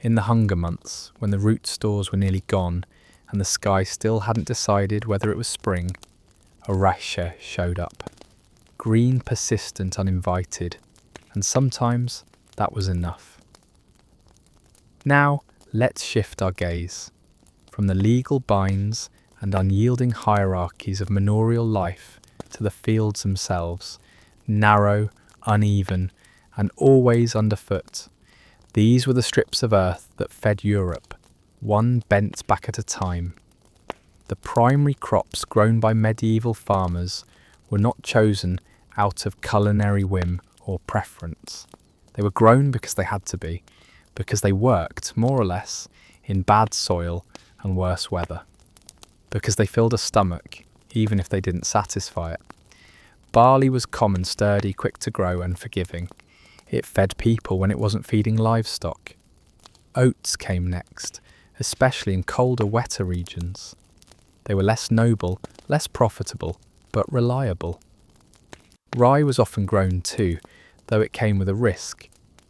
In the hunger months, when the root stores were nearly gone and the sky still hadn't decided whether it was spring, Oreca showed up. Green, persistent, uninvited, and sometimes that was enough. Now, let's shift our gaze from the legal binds and unyielding hierarchies of manorial life to the fields themselves, narrow, uneven, and always underfoot. These were the strips of earth that fed Europe, one bent back at a time. The primary crops grown by medieval farmers were not chosen out of culinary whim or preference. They were grown because they had to be, because they worked, more or less, in bad soil and worse weather, because they filled a stomach, even if they didn't satisfy it. Barley was common, sturdy, quick to grow and forgiving. It fed people when it wasn't feeding livestock. Oats came next, especially in colder, wetter regions. They were less noble, less profitable, but reliable. Rye was often grown too, though it came with a risk.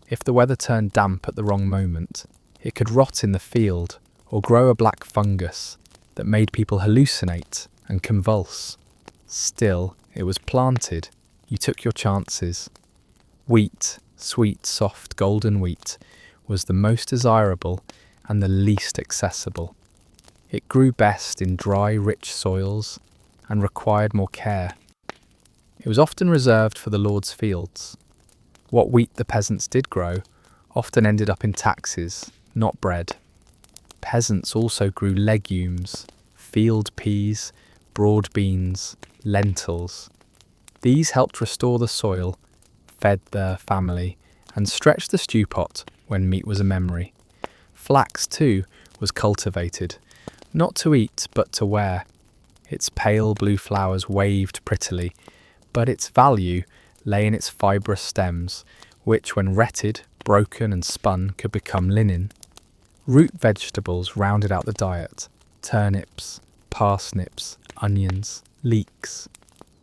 If the weather turned damp at the wrong moment, it could rot in the field or grow a black fungus that made people hallucinate and convulse. Still, it was planted. You took your chances. Wheat, sweet, soft, golden wheat, was the most desirable and the least accessible. It grew best in dry, rich soils and required more care. It was often reserved for the Lord's fields. What wheat the peasants did grow often ended up in taxes, not bread. Peasants also grew legumes, field peas, broad beans, lentils. These helped restore the soil, fed their family, and stretched the stew pot when meat was a memory. Flax, too, was cultivated, not to eat but to wear. Its pale blue flowers waved prettily, but its value lay in its fibrous stems, which, when retted, broken and spun, could become linen. Root vegetables rounded out the diet: turnips, parsnips, onions, leeks.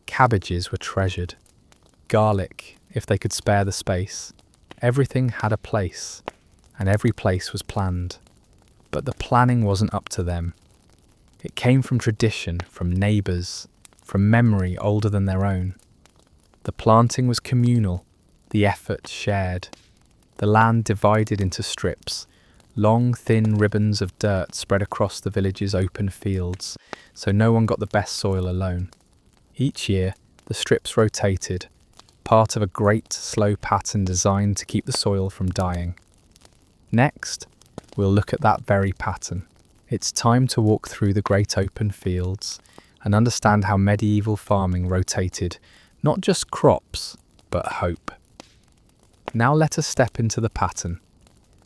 Cabbages were treasured. Garlic, if they could spare the space. Everything had a place, and every place was planned. But the planning wasn't up to them. It came from tradition, from neighbours, from memory older than their own. The planting was communal, the effort shared. The land divided into strips, long thin ribbons of dirt spread across the village's open fields, so no one got the best soil alone. Each year, the strips rotated, part of a great, slow pattern designed to keep the soil from dying. Next, we'll look at that very pattern. It's time to walk through the great open fields and understand how medieval farming rotated not just crops, but hope. Now let us step into the pattern,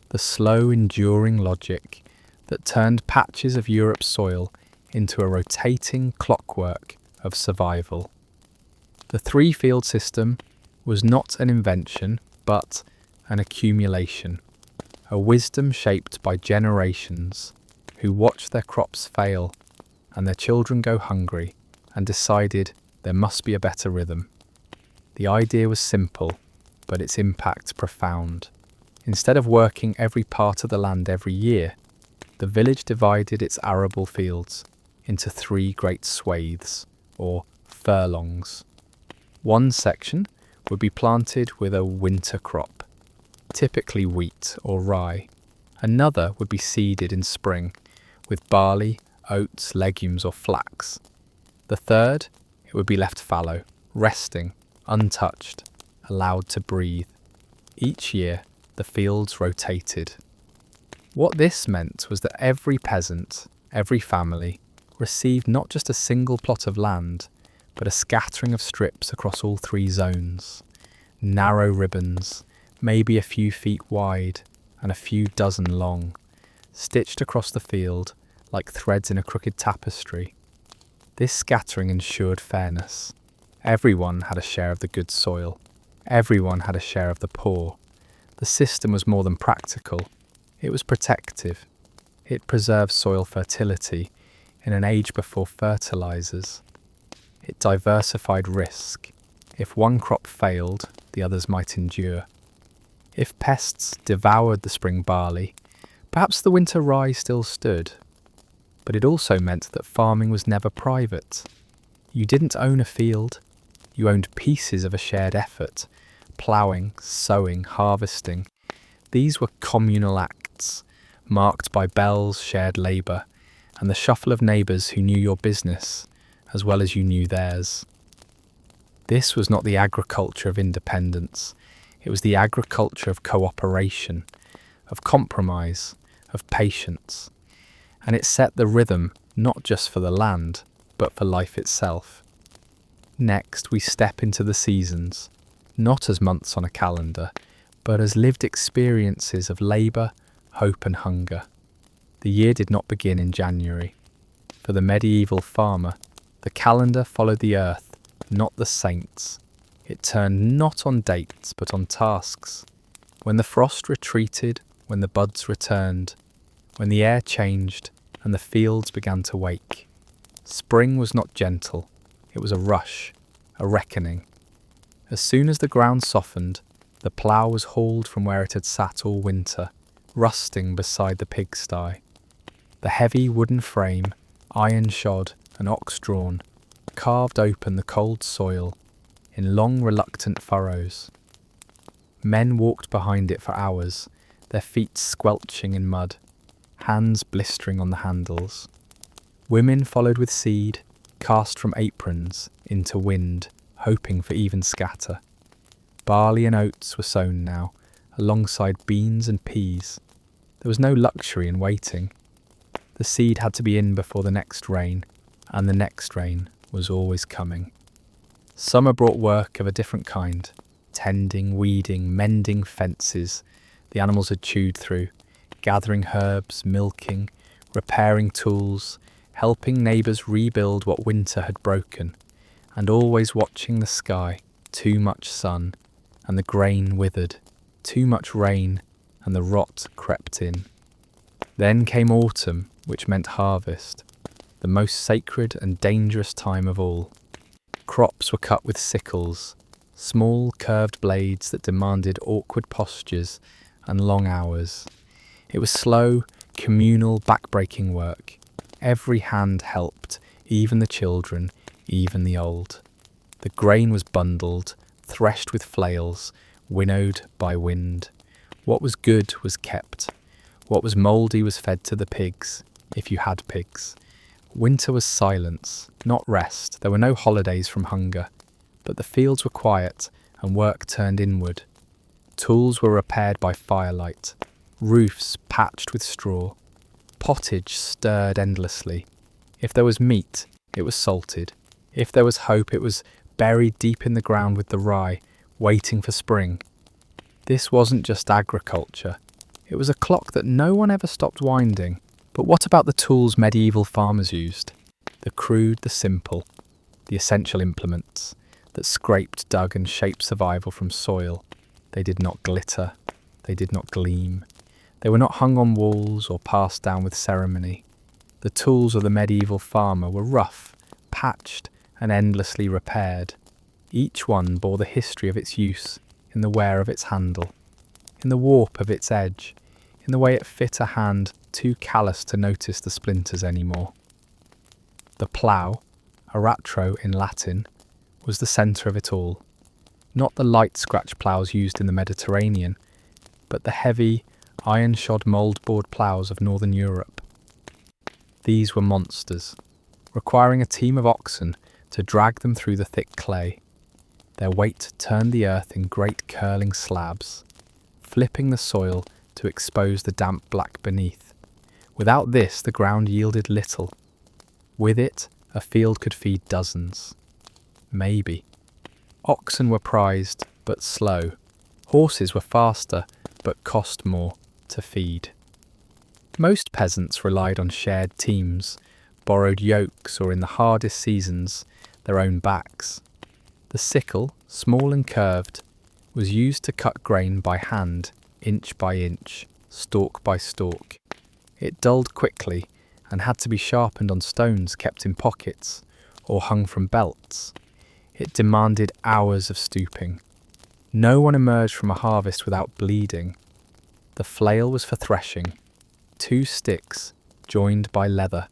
the slow, enduring logic that turned patches of Europe's soil into a rotating clockwork of survival. The three-field system was not an invention, but an accumulation, a wisdom shaped by generations who watched their crops fail and their children go hungry and decided there must be a better rhythm. The idea was simple, but its impact profound. Instead of working every part of the land every year, the village divided its arable fields into three great swathes, or furlongs. One section would be planted with a winter crop, typically wheat or rye. Another would be seeded in spring, with barley, oats, legumes or flax. The third, it would be left fallow, resting, untouched, allowed to breathe. Each year, the fields rotated. What this meant was that every peasant, every family, received not just a single plot of land, but a scattering of strips across all three zones. Narrow ribbons, maybe a few feet wide and a few dozen long, stitched across the field like threads in a crooked tapestry. This scattering ensured fairness. Everyone had a share of the good soil. Everyone had a share of the poor. The system was more than practical. It was protective. It preserved soil fertility in an age before fertilizers. It diversified risk. If one crop failed, the others might endure. If pests devoured the spring barley, perhaps the winter rye still stood. But it also meant that farming was never private. You didn't own a field. You owned pieces of a shared effort. Ploughing, sowing, harvesting. These were communal acts, marked by bells, shared labour, and the shuffle of neighbours who knew your business as well as you knew theirs. This was not the agriculture of independence. It was the agriculture of cooperation, of compromise, of patience. And it set the rhythm not just for the land, but for life itself. Next, we step into the seasons, not as months on a calendar, but as lived experiences of labour, hope and hunger. The year did not begin in January. For the medieval farmer, the calendar followed the earth, not the saints. It turned not on dates, but on tasks. When the frost retreated, when the buds returned, when the air changed and the fields began to wake. Spring was not gentle. It was a rush, a reckoning. As soon as the ground softened, the plough was hauled from where it had sat all winter, rusting beside the pigsty. The heavy wooden frame, iron shod and ox drawn, carved open the cold soil in long reluctant furrows. Men walked behind it for hours, their feet squelching in mud, hands blistering on the handles. Women followed with seed, cast from aprons into wind, hoping for even scatter. Barley and oats were sown now, alongside beans and peas. There was no luxury in waiting. The seed had to be in before the next rain, and the next rain was always coming. Summer brought work of a different kind, tending, weeding, mending fences. the animals had chewed through, gathering herbs, milking, repairing tools, helping neighbours rebuild what winter had broken, and always watching the sky, too much sun, and the grain withered, too much rain, and the rot crept in. Then came autumn, which meant harvest, the most sacred and dangerous time of all. Crops were cut with sickles, small curved blades that demanded awkward postures and long hours. It was slow, communal, backbreaking work. Every hand helped, even the children, even the old. The grain was bundled, threshed with flails, winnowed by wind. What was good was kept. What was mouldy was fed to the pigs, if you had pigs. Winter was silence, not rest. There were no holidays from hunger. But the fields were quiet, and work turned inward. Tools were repaired by firelight, roofs patched with straw. Pottage stirred endlessly. If there was meat, it was salted. If there was hope, it was buried deep in the ground with the rye, waiting for spring. This wasn't just agriculture. It was a clock that no one ever stopped winding. But what about the tools medieval farmers used? The crude, the simple, the essential implements that scraped, dug and shaped survival from soil. They did not glitter. They did not gleam. They were not hung on walls or passed down with ceremony. The tools of the medieval farmer were rough, patched and endlessly repaired. Each one bore the history of its use in the wear of its handle, in the warp of its edge, in the way it fit a hand too callous to notice the splinters anymore. The plough, aratro in Latin, was the centre of it all. Not the light scratch ploughs used in the Mediterranean, but the heavy, iron-shod mouldboard ploughs of northern Europe. These were monsters, requiring a team of oxen to drag them through the thick clay. Their weight turned the earth in great curling slabs, flipping the soil to expose the damp black beneath. Without this, the ground yielded little. With it, a field could feed dozens. Maybe. Oxen were prized, but slow. Horses were faster, but cost more to feed. Most peasants relied on shared teams, borrowed yokes, or in the hardest seasons, their own backs. The sickle, small and curved, was used to cut grain by hand, inch by inch, stalk by stalk. It dulled quickly and had to be sharpened on stones kept in pockets or hung from belts. It demanded hours of stooping. No one emerged from a harvest without bleeding. The flail was for threshing. 2 sticks, joined by leather,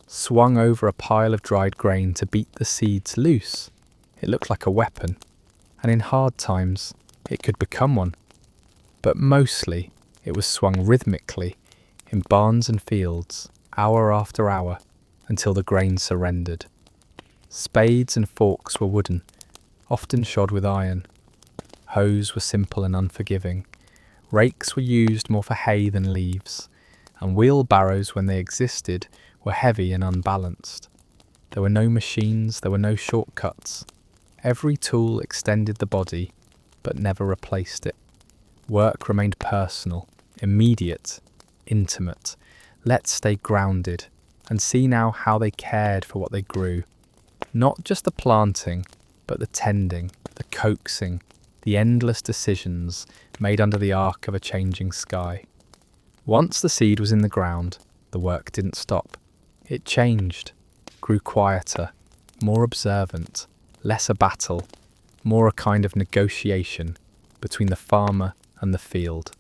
swung over a pile of dried grain to beat the seeds loose. It looked like a weapon, and in hard times it could become one. But mostly it was swung rhythmically in barns and fields, hour after hour, until the grain surrendered. Spades and forks were wooden, often shod with iron. Hoes were simple and unforgiving. Rakes were used more for hay than leaves, and wheelbarrows, when they existed, were heavy and unbalanced. There were no machines, there were no shortcuts. Every tool extended the body, but never replaced it. Work remained personal, immediate, intimate. Let's stay grounded and see now how they cared for what they grew. Not just the planting, but the tending, the coaxing, the endless decisions made under the arc of a changing sky. Once the seed was in the ground, the work didn't stop. It changed, grew quieter, more observant, less a battle, more a kind of negotiation between the farmer and the field.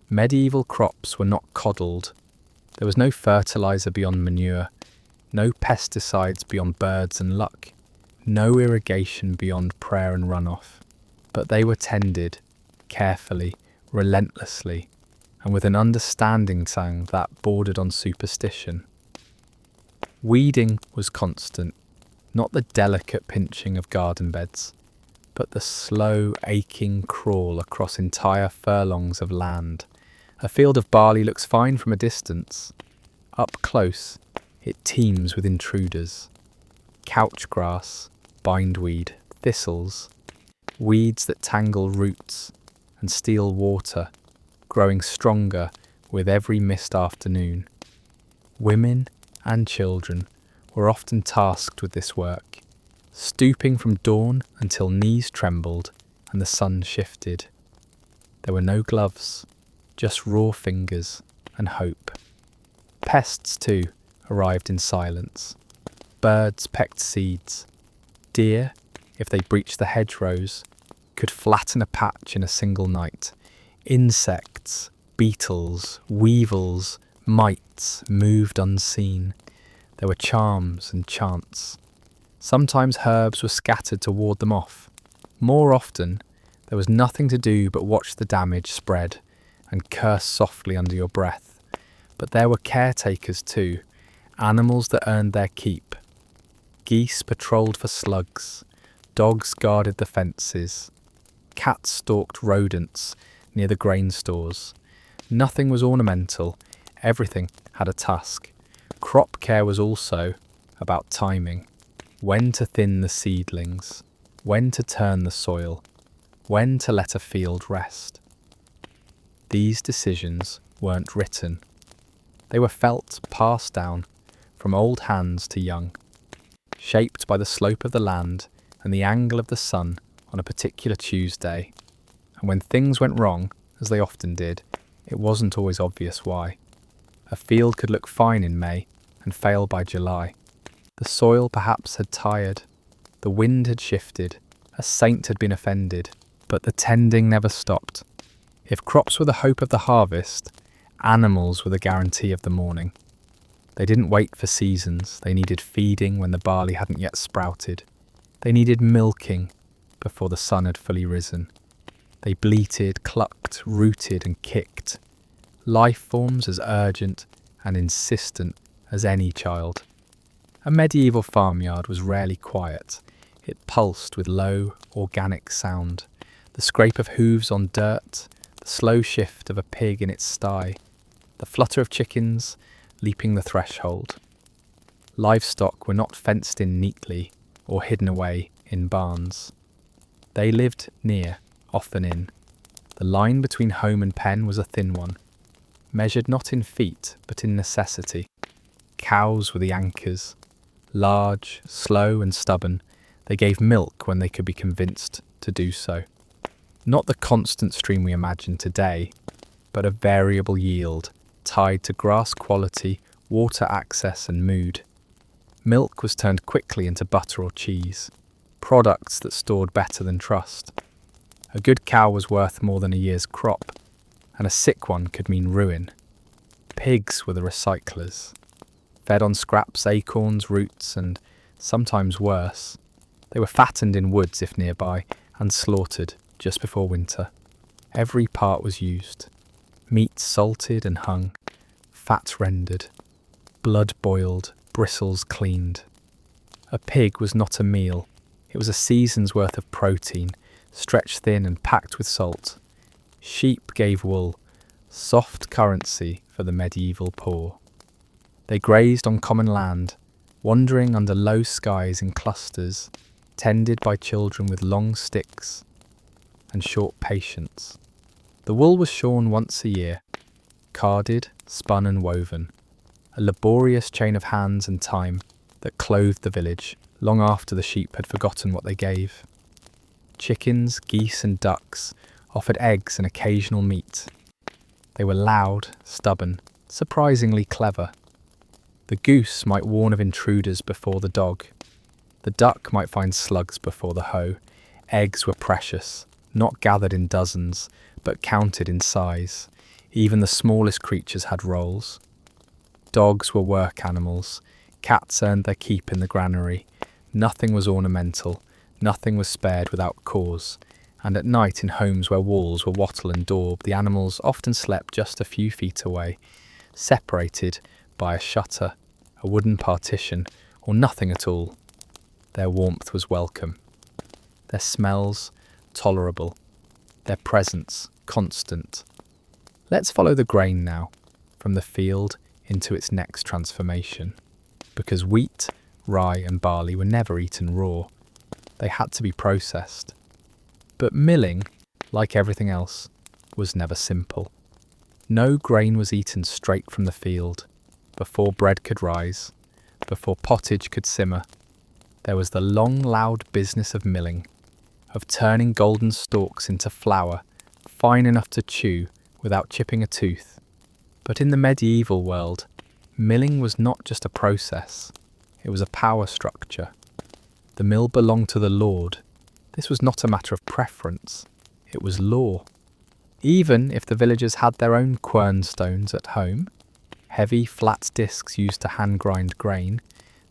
Medieval crops were not coddled. There was no fertilizer beyond manure, no pesticides beyond birds and luck, no irrigation beyond prayer and runoff. But they were tended, carefully, relentlessly, and with an understanding sang that bordered on superstition. Weeding was constant, not the delicate pinching of garden beds, but the slow, aching crawl across entire furlongs of land. A field of barley looks fine from a distance. Up close, it teems with intruders. Couch grass, bindweed, thistles, weeds that tangle roots and steal water growing stronger with every missed afternoon. Women and children were often tasked with this work, stooping from dawn until knees trembled and the sun shifted. There were no gloves, just raw fingers and hope. Pests, too, arrived in silence. Birds pecked seeds. Deer, if they breached the hedgerows, could flatten a patch in a single night. Insects, beetles, weevils, mites moved unseen. There were charms and chants. Sometimes herbs were scattered to ward them off. More often, there was nothing to do but watch the damage spread and curse softly under your breath. But there were caretakers too, animals that earned their keep. Geese patrolled for slugs, dogs guarded the fences, cats stalked rodents near the grain stores. Nothing was ornamental, everything had a task. Crop care was also about timing, when to thin the seedlings, when to turn the soil, when to let a field rest. These decisions weren't written. They were felt, passed down, from old hands to young, shaped by the slope of the land and the angle of the sun on a particular Tuesday. And when things went wrong, as they often did, it wasn't always obvious why. A field could look fine in May and fail by July. The soil perhaps had tired, the wind had shifted, a saint had been offended, but the tending never stopped. If crops were the hope of the harvest, animals were the guarantee of the morning. They didn't wait for seasons, they needed feeding when the barley hadn't yet sprouted. They needed milking before the sun had fully risen. They bleated, clucked, rooted and kicked. Life forms as urgent and insistent as any child. A medieval farmyard was rarely quiet. It pulsed with low, organic sound. The scrape of hooves on dirt, the slow shift of a pig in its sty, the flutter of chickens leaping the threshold. Livestock were not fenced in neatly or hidden away in barns. They lived near, often in. The line between home and pen was a thin one, measured not in feet but in necessity. Cows were the anchors. Large, slow and stubborn, they gave milk when they could be convinced to do so. Not the constant stream we imagine today, but a variable yield tied to grass quality, water access and mood. Milk was turned quickly into butter or cheese, products that stored better than trust. A good cow was worth more than a year's crop, and a sick one could mean ruin. Pigs were the recyclers, fed on scraps, acorns, roots, and sometimes worse. They were fattened in woods if nearby, and slaughtered just before winter. Every part was used. Meat salted and hung, fat rendered, blood boiled, bristles cleaned. A pig was not a meal. It was a season's worth of protein, stretched thin and packed with salt. Sheep gave wool, soft currency for the medieval poor. They grazed on common land, wandering under low skies in clusters, tended by children with long sticks and short patience. The wool was shorn once a year, carded, spun and woven, a laborious chain of hands and time that clothed the village long after the sheep had forgotten what they gave. Chickens, geese and ducks offered eggs and occasional meat. They were loud, stubborn, surprisingly clever. The goose might warn of intruders before the dog. The duck might find slugs before the hoe. Eggs were precious, not gathered in dozens, but counted in size. Even the smallest creatures had roles. Dogs were work animals. Cats earned their keep in the granary. Nothing was ornamental. Nothing was spared without cause. And at night in homes where walls were wattle and daub, the animals often slept just a few feet away, separated by a shutter, a wooden partition, or nothing at all. Their warmth was welcome. Their smells tolerable. Their presence constant. Let's follow the grain now, from the field into its next transformation. Because wheat, rye and barley were never eaten raw. They had to be processed. But milling, like everything else, was never simple. No grain was eaten straight from the field. Before bread could rise, before pottage could simmer, there was the long, loud business of milling, of turning golden stalks into flour, fine enough to chew without chipping a tooth. But in the medieval world, milling was not just a process, it was a power structure. The mill belonged to the lord. This was not a matter of preference, it was law. Even if the villagers had their own quernstones at home, heavy, flat discs used to hand grind grain,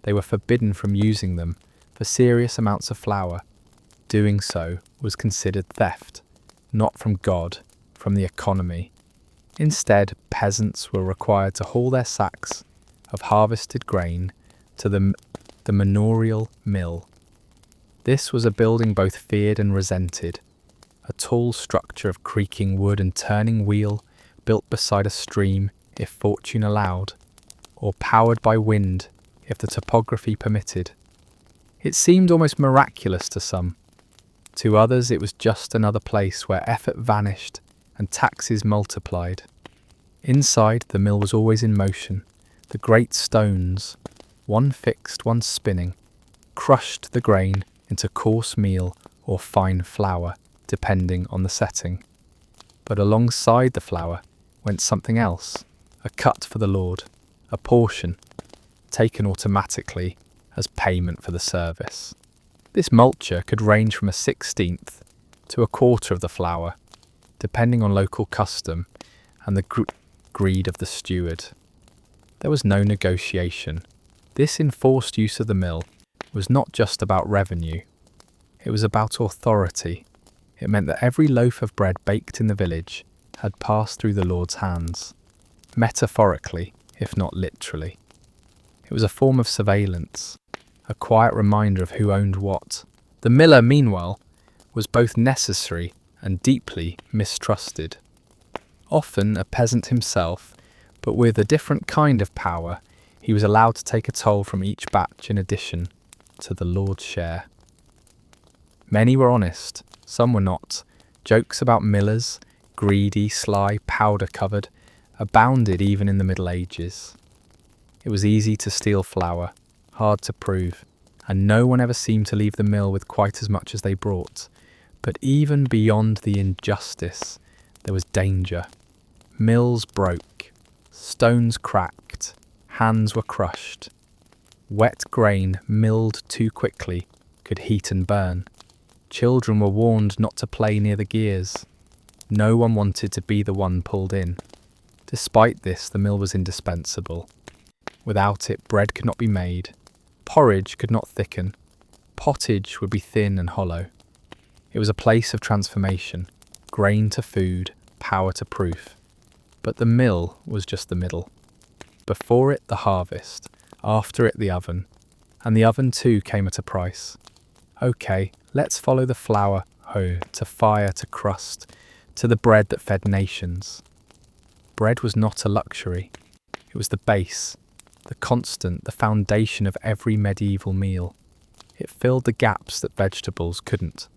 they were forbidden from using them for serious amounts of flour. Doing so was considered theft, not from God, from the economy. Instead, peasants were required to haul their sacks of harvested grain to the manorial mill. This was a building both feared and resented, a tall structure of creaking wood and turning wheel built beside a stream if fortune allowed, or powered by wind if the topography permitted. It seemed almost miraculous to some. To others it was just another place where effort vanished and taxes multiplied. Inside, the mill was always in motion. The great stones, one fixed, one spinning, crushed the grain into coarse meal or fine flour, depending on the setting. But alongside the flour went something else, a cut for the lord, a portion, taken automatically as payment for the service. This multure could range from a 16th to a quarter of the flour, depending on local custom and the greed of the steward. There was no negotiation. This enforced use of the mill was not just about revenue, it was about authority. It meant that every loaf of bread baked in the village had passed through the Lord's hands, metaphorically, if not literally. It was a form of surveillance, a quiet reminder of who owned what. The miller, meanwhile, was both necessary and deeply mistrusted. Often a peasant himself, but with a different kind of power, he was allowed to take a toll from each batch in addition to the Lord's share. Many were honest, some were not. Jokes about millers, greedy, sly, powder-covered, abounded even in the Middle Ages. It was easy to steal flour, hard to prove, and no one ever seemed to leave the mill with quite as much as they brought. But even beyond the injustice, there was danger. Mills broke, stones cracked, hands were crushed. Wet grain milled too quickly could heat and burn. Children were warned not to play near the gears. No one wanted to be the one pulled in. Despite this, the mill was indispensable. Without it, bread could not be made, porridge could not thicken, pottage would be thin and hollow. It was a place of transformation, grain to food, power to proof. But the mill was just the middle. Before it, the harvest, after it, the oven. And the oven too came at a price. Okay, let's follow the flour, to fire, to crust, to the bread that fed nations. Bread was not a luxury. It was the base, the constant, the foundation of every medieval meal. It filled the gaps that vegetables couldn't.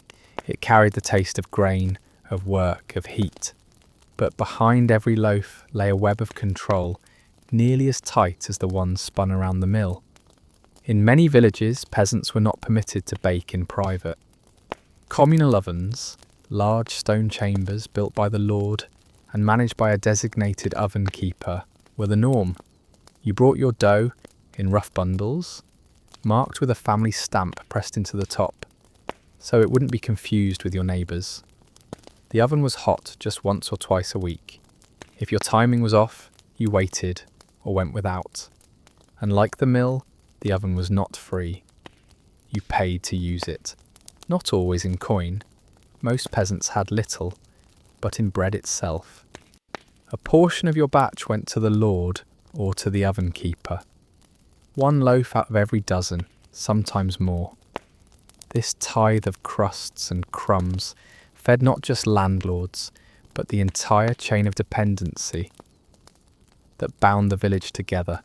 It carried the taste of grain, of work, of heat. But behind every loaf lay a web of control, nearly as tight as the one spun around the mill. In many villages, peasants were not permitted to bake in private. Communal ovens, large stone chambers built by the lord and managed by a designated oven keeper, were the norm. You brought your dough in rough bundles, marked with a family stamp pressed into the top, so it wouldn't be confused with your neighbours. The oven was hot just once or twice a week. If your timing was off, you waited or went without. And like the mill, the oven was not free. You paid to use it. Not always in coin. Most peasants had little, but in bread itself. A portion of your batch went to the lord or to the oven keeper. One loaf out of every dozen, sometimes more. This tithe of crusts and crumbs fed not just landlords, but the entire chain of dependency that bound the village together.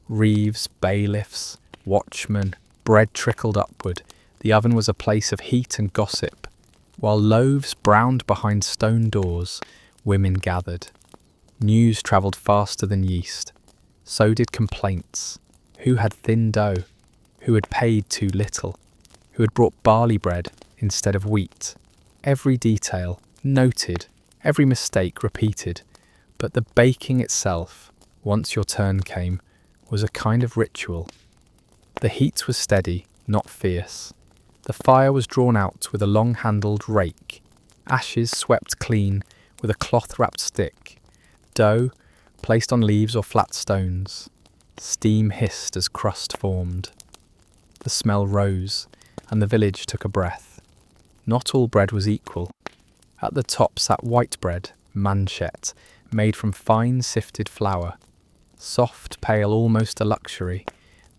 Reeves, bailiffs, watchmen, bread trickled upward. The oven was a place of heat and gossip. While loaves browned behind stone doors, women gathered. News travelled faster than yeast. So did complaints. Who had thin dough? Who had paid too little? Who had brought barley bread instead of wheat? Every detail noted, every mistake repeated. But the baking itself, once your turn came, was a kind of ritual. The heat was steady, not fierce. The fire was drawn out with a long-handled rake. Ashes swept clean with a cloth-wrapped stick. Dough placed on leaves or flat stones. Steam hissed as crust formed. The smell rose, and the village took a breath. Not all bread was equal. At the top sat white bread, manchet, made from fine sifted flour. Soft, pale, almost a luxury.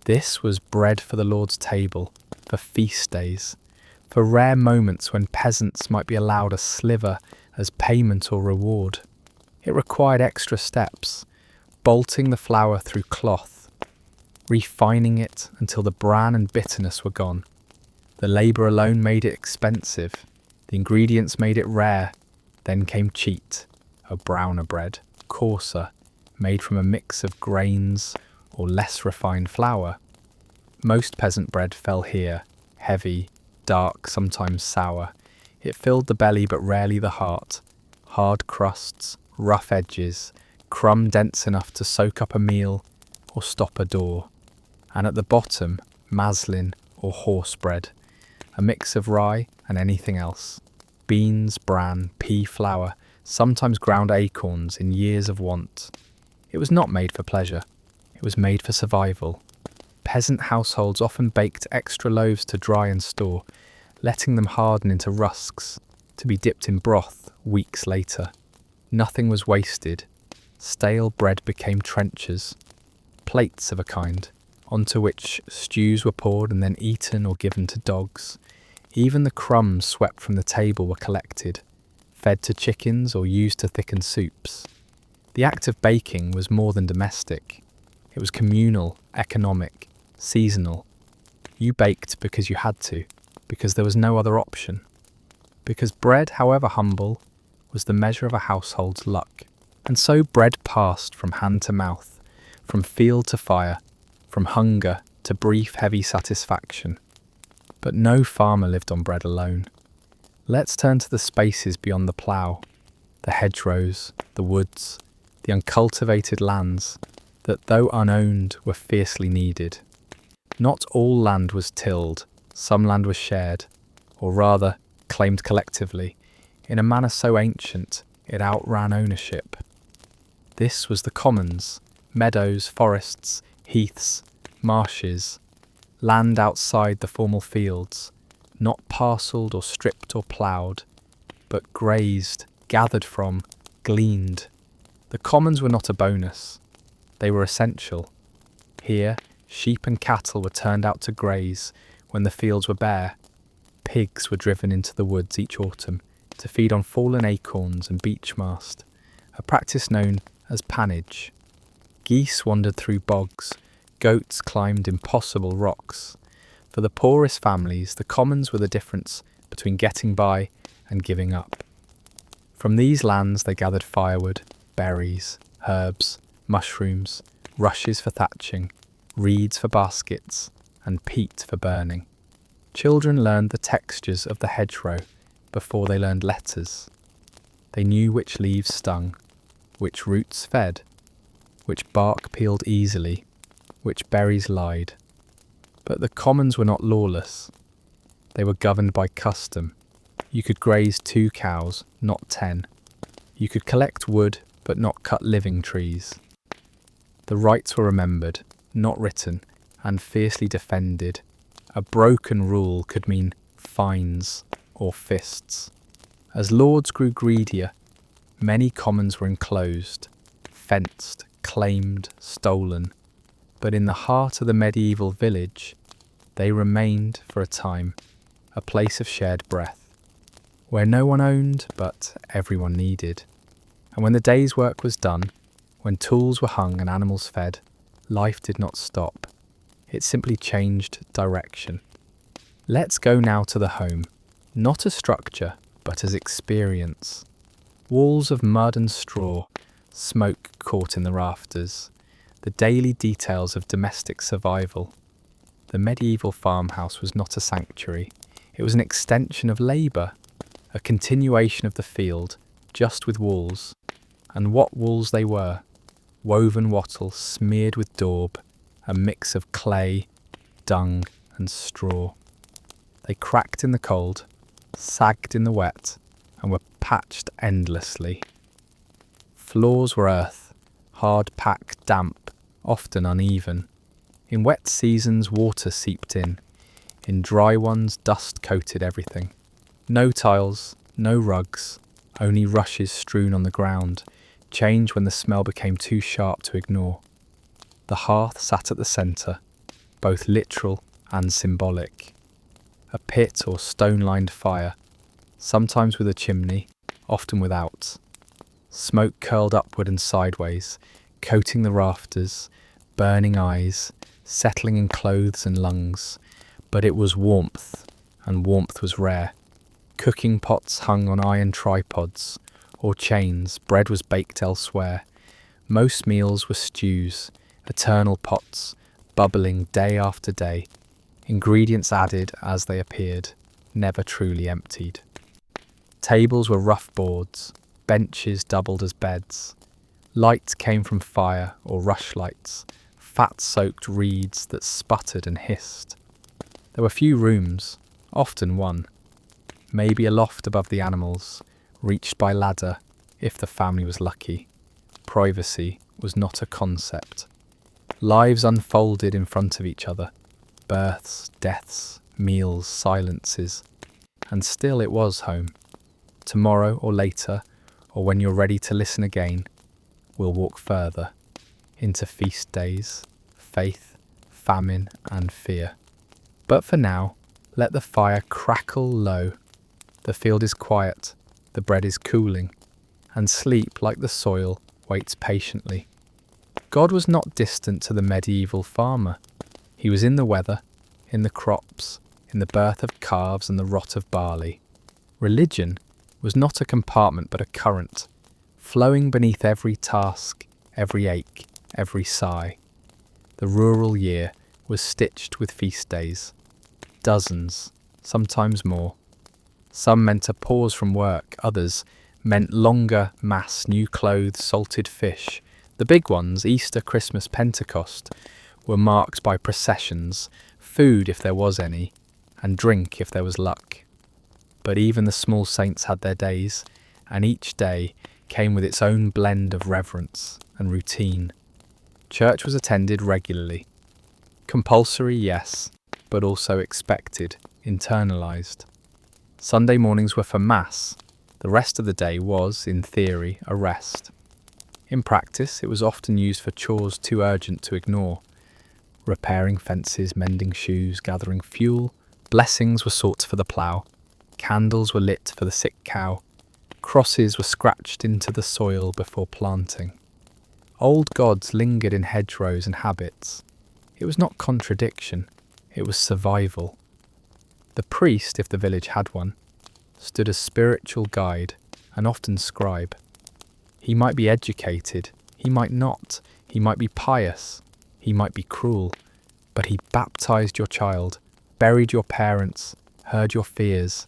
This was bread for the Lord's table, for feast days, for rare moments when peasants might be allowed a sliver as payment or reward. It required extra steps, bolting the flour through cloth, refining it until the bran and bitterness were gone. The labour alone made it expensive, the ingredients made it rare. Then came cheat, a browner bread, coarser, made from a mix of grains or less refined flour. Most peasant bread fell here, heavy, dark, sometimes sour. It filled the belly but rarely the heart. Hard crusts, rough edges, crumb dense enough to soak up a meal or stop a door. And at the bottom, maslin or horse bread, a mix of rye and anything else. Beans, bran, pea flour, sometimes ground acorns in years of want. It was not made for pleasure. It was made for survival. Peasant households often baked extra loaves to dry and store, letting them harden into rusks, to be dipped in broth weeks later. Nothing was wasted. Stale bread became trenchers, plates of a kind, onto which stews were poured and then eaten or given to dogs. Even the crumbs swept from the table were collected, fed to chickens or used to thicken soups. The act of baking was more than domestic. It was communal, economic, seasonal. You baked because you had to, because there was no other option. Because bread, however humble, was the measure of a household's luck. And so bread passed from hand to mouth, from field to fire, from hunger to brief, heavy satisfaction. But no farmer lived on bread alone. Let's turn to the spaces beyond the plough, the hedgerows, the woods, the uncultivated lands that, though unowned, were fiercely needed. Not all land was tilled, some land was shared, or rather, claimed collectively, in a manner so ancient it outran ownership. This was the commons, meadows, forests, heaths, marshes, land outside the formal fields, not parcelled or stripped or ploughed, but grazed, gathered from, gleaned. The commons were not a bonus, they were essential. Here, sheep and cattle were turned out to graze when the fields were bare. Pigs were driven into the woods each autumn to feed on fallen acorns and beech mast, a practice known as pannage. Geese wandered through bogs, goats climbed impossible rocks. For the poorest families, the commons were the difference between getting by and giving up. From these lands they gathered firewood, berries, herbs, mushrooms, rushes for thatching, reeds for baskets, and peat for burning. Children learned the textures of the hedgerow before they learned letters. They knew which leaves stung, which roots fed, which bark peeled easily, which berries lied. But the commons were not lawless. They were governed by custom. You could graze 2 cows, not 10. You could collect wood, but not cut living trees. The rights were remembered, not written, and fiercely defended. A broken rule could mean fines or fists. As lords grew greedier, many commons were enclosed, fenced, claimed, stolen. But in the heart of the medieval village, they remained for a time, a place of shared breath, where no one owned but everyone needed. And when the day's work was done, when tools were hung and animals fed, life did not stop. It simply changed direction. Let's go now to the home, not as structure, but as experience. Walls of mud and straw, smoke caught in the rafters, the daily details of domestic survival. The medieval farmhouse was not a sanctuary, it was an extension of labour, a continuation of the field, just with walls. And what walls they were! Woven wattle smeared with daub, a mix of clay, dung and straw. They cracked in the cold, sagged in the wet, and were patched endlessly. Floors were earth, hard-packed, damp, often uneven. In wet seasons water seeped in dry ones dust coated everything. No tiles, no rugs, only rushes strewn on the ground, changed when the smell became too sharp to ignore. The hearth sat at the centre, both literal and symbolic. A pit or stone-lined fire, sometimes with a chimney, often without. Smoke curled upward and sideways, coating the rafters, burning eyes, settling in clothes and lungs. But it was warmth, and warmth was rare. Cooking pots hung on iron tripods or chains, bread was baked elsewhere. Most meals were stews, eternal pots, bubbling day after day, ingredients added as they appeared, never truly emptied. Tables were rough boards, benches doubled as beds. Light came from fire or rushlights, fat-soaked reeds that sputtered and hissed. There were few rooms, often one. Maybe a loft above the animals, reached by ladder, if the family was lucky. Privacy was not a concept. Lives unfolded in front of each other. Births, deaths, meals, silences. And still it was home. Tomorrow or later, or when you're ready to listen again, we'll walk further. Into feast days, faith, famine and fear. But for now, let the fire crackle low. The field is quiet, the bread is cooling, and sleep, like the soil, waits patiently. God was not distant to the medieval farmer. He was in the weather, in the crops, in the birth of calves and the rot of barley. Religion was not a compartment but a current, flowing beneath every task, every ache, every sigh. The rural year was stitched with feast days. Dozens, sometimes more. Some meant a pause from work, others meant longer mass, new clothes, salted fish. The big ones, Easter, Christmas, Pentecost, were marked by processions, food if there was any, and drink if there was luck. But even the small saints had their days, and each day came with its own blend of reverence and routine. Church was attended regularly. Compulsory, yes, but also expected, internalised. Sunday mornings were for Mass. The rest of the day was, in theory, a rest. In practice, it was often used for chores too urgent to ignore. Repairing fences, mending shoes, gathering fuel. Blessings were sought for the plough. Candles were lit for the sick cow. Crosses were scratched into the soil before planting. Old gods lingered in hedgerows and habits. It was not contradiction, it was survival. The priest, if the village had one, stood as spiritual guide and often scribe. He might be educated, he might not, he might be pious, he might be cruel, but he baptized your child, buried your parents, heard your fears.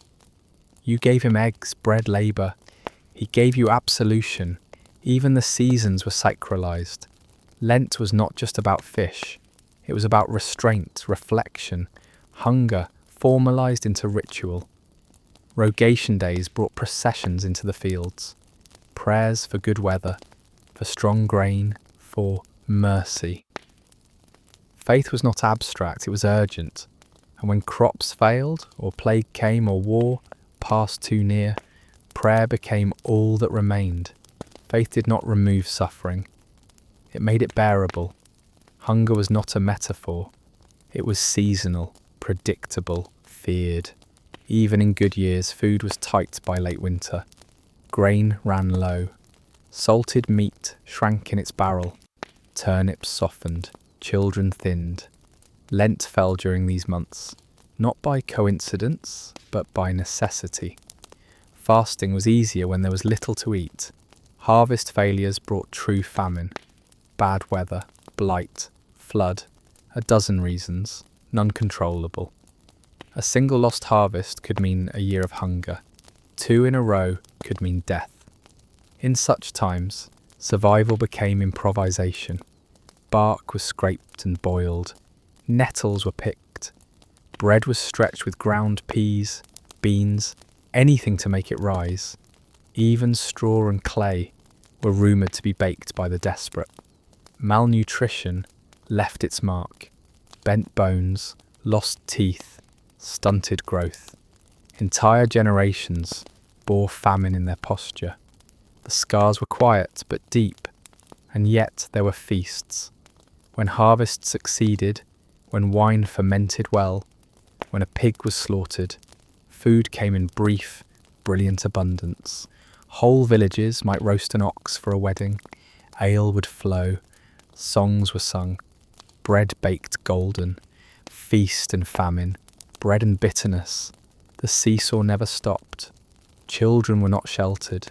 You gave him eggs, bread, labour. He gave you absolution. Even the seasons were sacralized. Lent was not just about fish. It was about restraint, reflection, hunger, formalized into ritual. Rogation days brought processions into the fields. Prayers for good weather, for strong grain, for mercy. Faith was not abstract, it was urgent. And when crops failed, or plague came, or war passed too near, prayer became all that remained. Faith did not remove suffering. It made it bearable. Hunger was not a metaphor. It was seasonal, predictable, feared. Even in good years, food was tight by late winter. Grain ran low. Salted meat shrank in its barrel. Turnips softened. Children thinned. Lent fell during these months, not by coincidence, but by necessity. Fasting was easier when there was little to eat. Harvest failures brought true famine, bad weather, blight, flood, a dozen reasons, none controllable. A single lost harvest could mean a year of hunger. 2 in a row could mean death. In such times, survival became improvisation. Bark was scraped and boiled. Nettles were picked. Bread was stretched with ground peas, beans, anything to make it rise. Even straw and clay were rumoured to be baked by the desperate. Malnutrition left its mark. Bent bones, lost teeth, stunted growth. Entire generations bore famine in their posture. The scars were quiet but deep, and yet there were feasts. When harvest succeeded, when wine fermented well, when a pig was slaughtered, food came in brief, brilliant abundance. Whole villages might roast an ox for a wedding, ale would flow, songs were sung, bread baked golden, feast and famine, bread and bitterness. The seesaw never stopped. Children were not sheltered.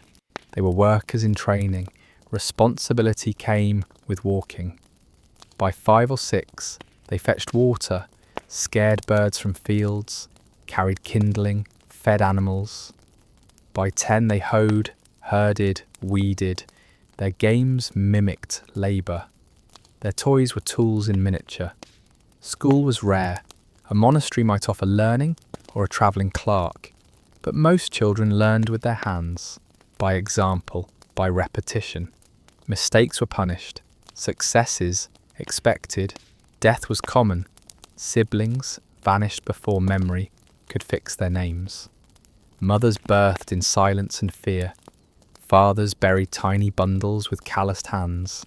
They were workers in training. Responsibility came with walking. By 5 or 6, they fetched water, scared birds from fields, carried kindling, fed animals. By 10 they hoed, herded, weeded. Their games mimicked labour. Their toys were tools in miniature. School was rare. A monastery might offer learning or a travelling clerk, but most children learned with their hands, by example, by repetition. Mistakes were punished, successes expected, death was common. Siblings, vanished before memory, could fix their names. Mothers birthed in silence and fear. Fathers buried tiny bundles with calloused hands.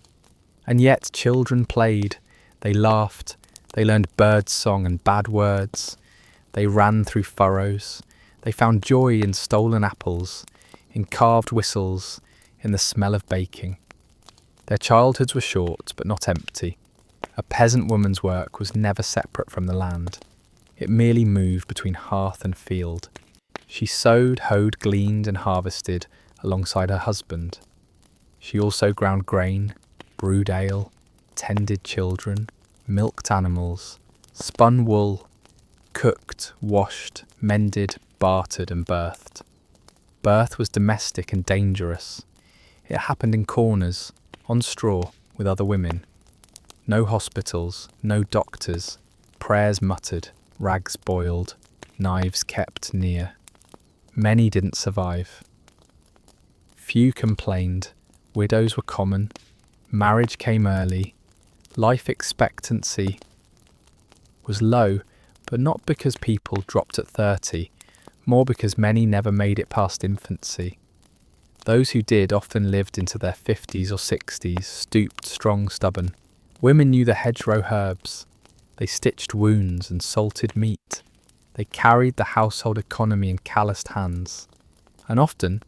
And yet children played, they laughed, they learned bird song and bad words. They ran through furrows. They found joy in stolen apples, in carved whistles, in the smell of baking. Their childhoods were short, but not empty. A peasant woman's work was never separate from the land. It merely moved between hearth and field. She sowed, hoed, gleaned, and harvested alongside her husband. She also ground grain, brewed ale, tended children, milked animals, spun wool, cooked, washed, mended, bartered, and birthed. Birth was domestic and dangerous. It happened in corners, on straw, with other women. No hospitals, no doctors, prayers muttered, rags boiled, knives kept near. Many didn't survive. Few complained, widows were common, marriage came early, life expectancy was low, but not because people dropped at 30, more because many never made it past infancy. Those who did often lived into their 50s or 60s, stooped, strong, stubborn. Women knew the hedgerow herbs. They stitched wounds and salted meat. They carried the household economy in calloused hands. And often,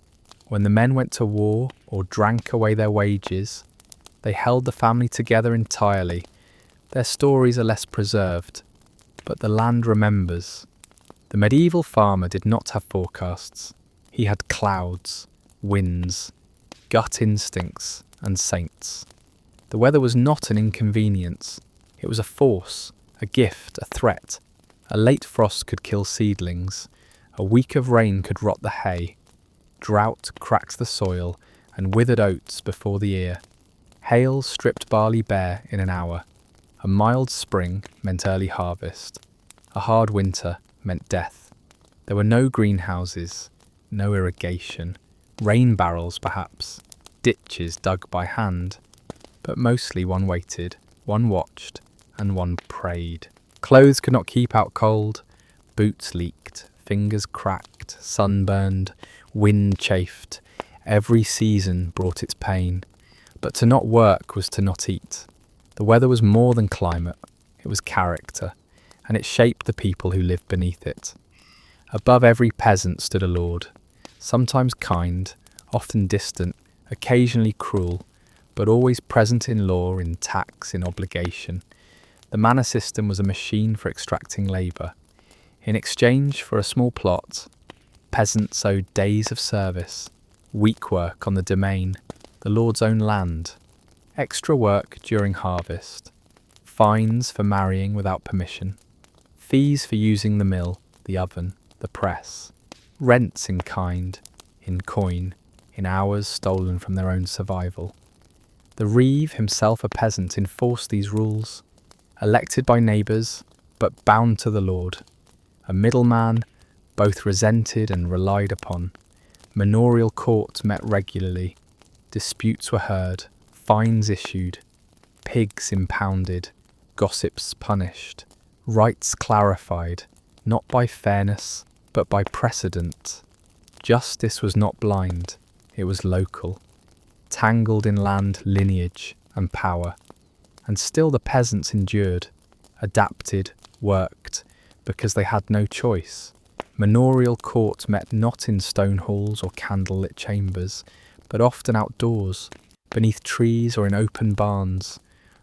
when the men went to war or drank away their wages, they held the family together entirely. Their stories are less preserved, but the land remembers. The medieval farmer did not have forecasts. He had clouds, winds, gut instincts, and saints. The weather was not an inconvenience. It was a force, a gift, a threat. A late frost could kill seedlings. A week of rain could rot the hay. Drought cracked the soil and withered oats before the ear. Hail stripped barley bare in an hour. A mild spring meant early harvest. A hard winter meant death. There were no greenhouses, no irrigation, rain barrels perhaps, ditches dug by hand. But mostly one waited, one watched, and one prayed. Clothes could not keep out cold. Boots leaked, fingers cracked, sunburned, wind chafed. Every season brought its pain. But to not work was to not eat. The weather was more than climate. It was character, and it shaped the people who lived beneath it. Above every peasant stood a lord, sometimes kind, often distant, occasionally cruel, but always present in law, in tax, in obligation. The manor system was a machine for extracting labour. In exchange for a small plot, peasants owed days of service, week work on the domain, the Lord's own land, extra work during harvest, fines for marrying without permission, fees for using the mill, the oven, the press, rents in kind, in coin, in hours stolen from their own survival. The reeve, himself a peasant, enforced these rules, elected by neighbours, but bound to the Lord. A middleman, both resented and relied upon. Manorial court met regularly. Disputes were heard, fines issued, pigs impounded, gossips punished, rights clarified, not by fairness, but by precedent. Justice was not blind, it was local, tangled in land, lineage, and power. And still the peasants endured, adapted, worked, because they had no choice. Manorial court met not in stone halls or candlelit chambers, but often outdoors, beneath trees or in open barns,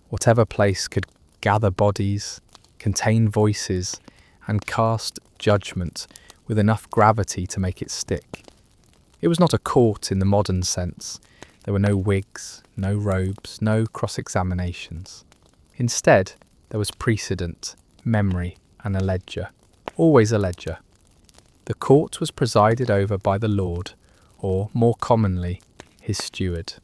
whatever place could gather bodies, contain voices, and cast judgment with enough gravity to make it stick. It was not a court in the modern sense. There were no wigs, no robes, no cross-examinations. Instead, there was precedent, memory, and a ledger. Always a ledger. The court was presided over by the Lord, or, more commonly, his steward.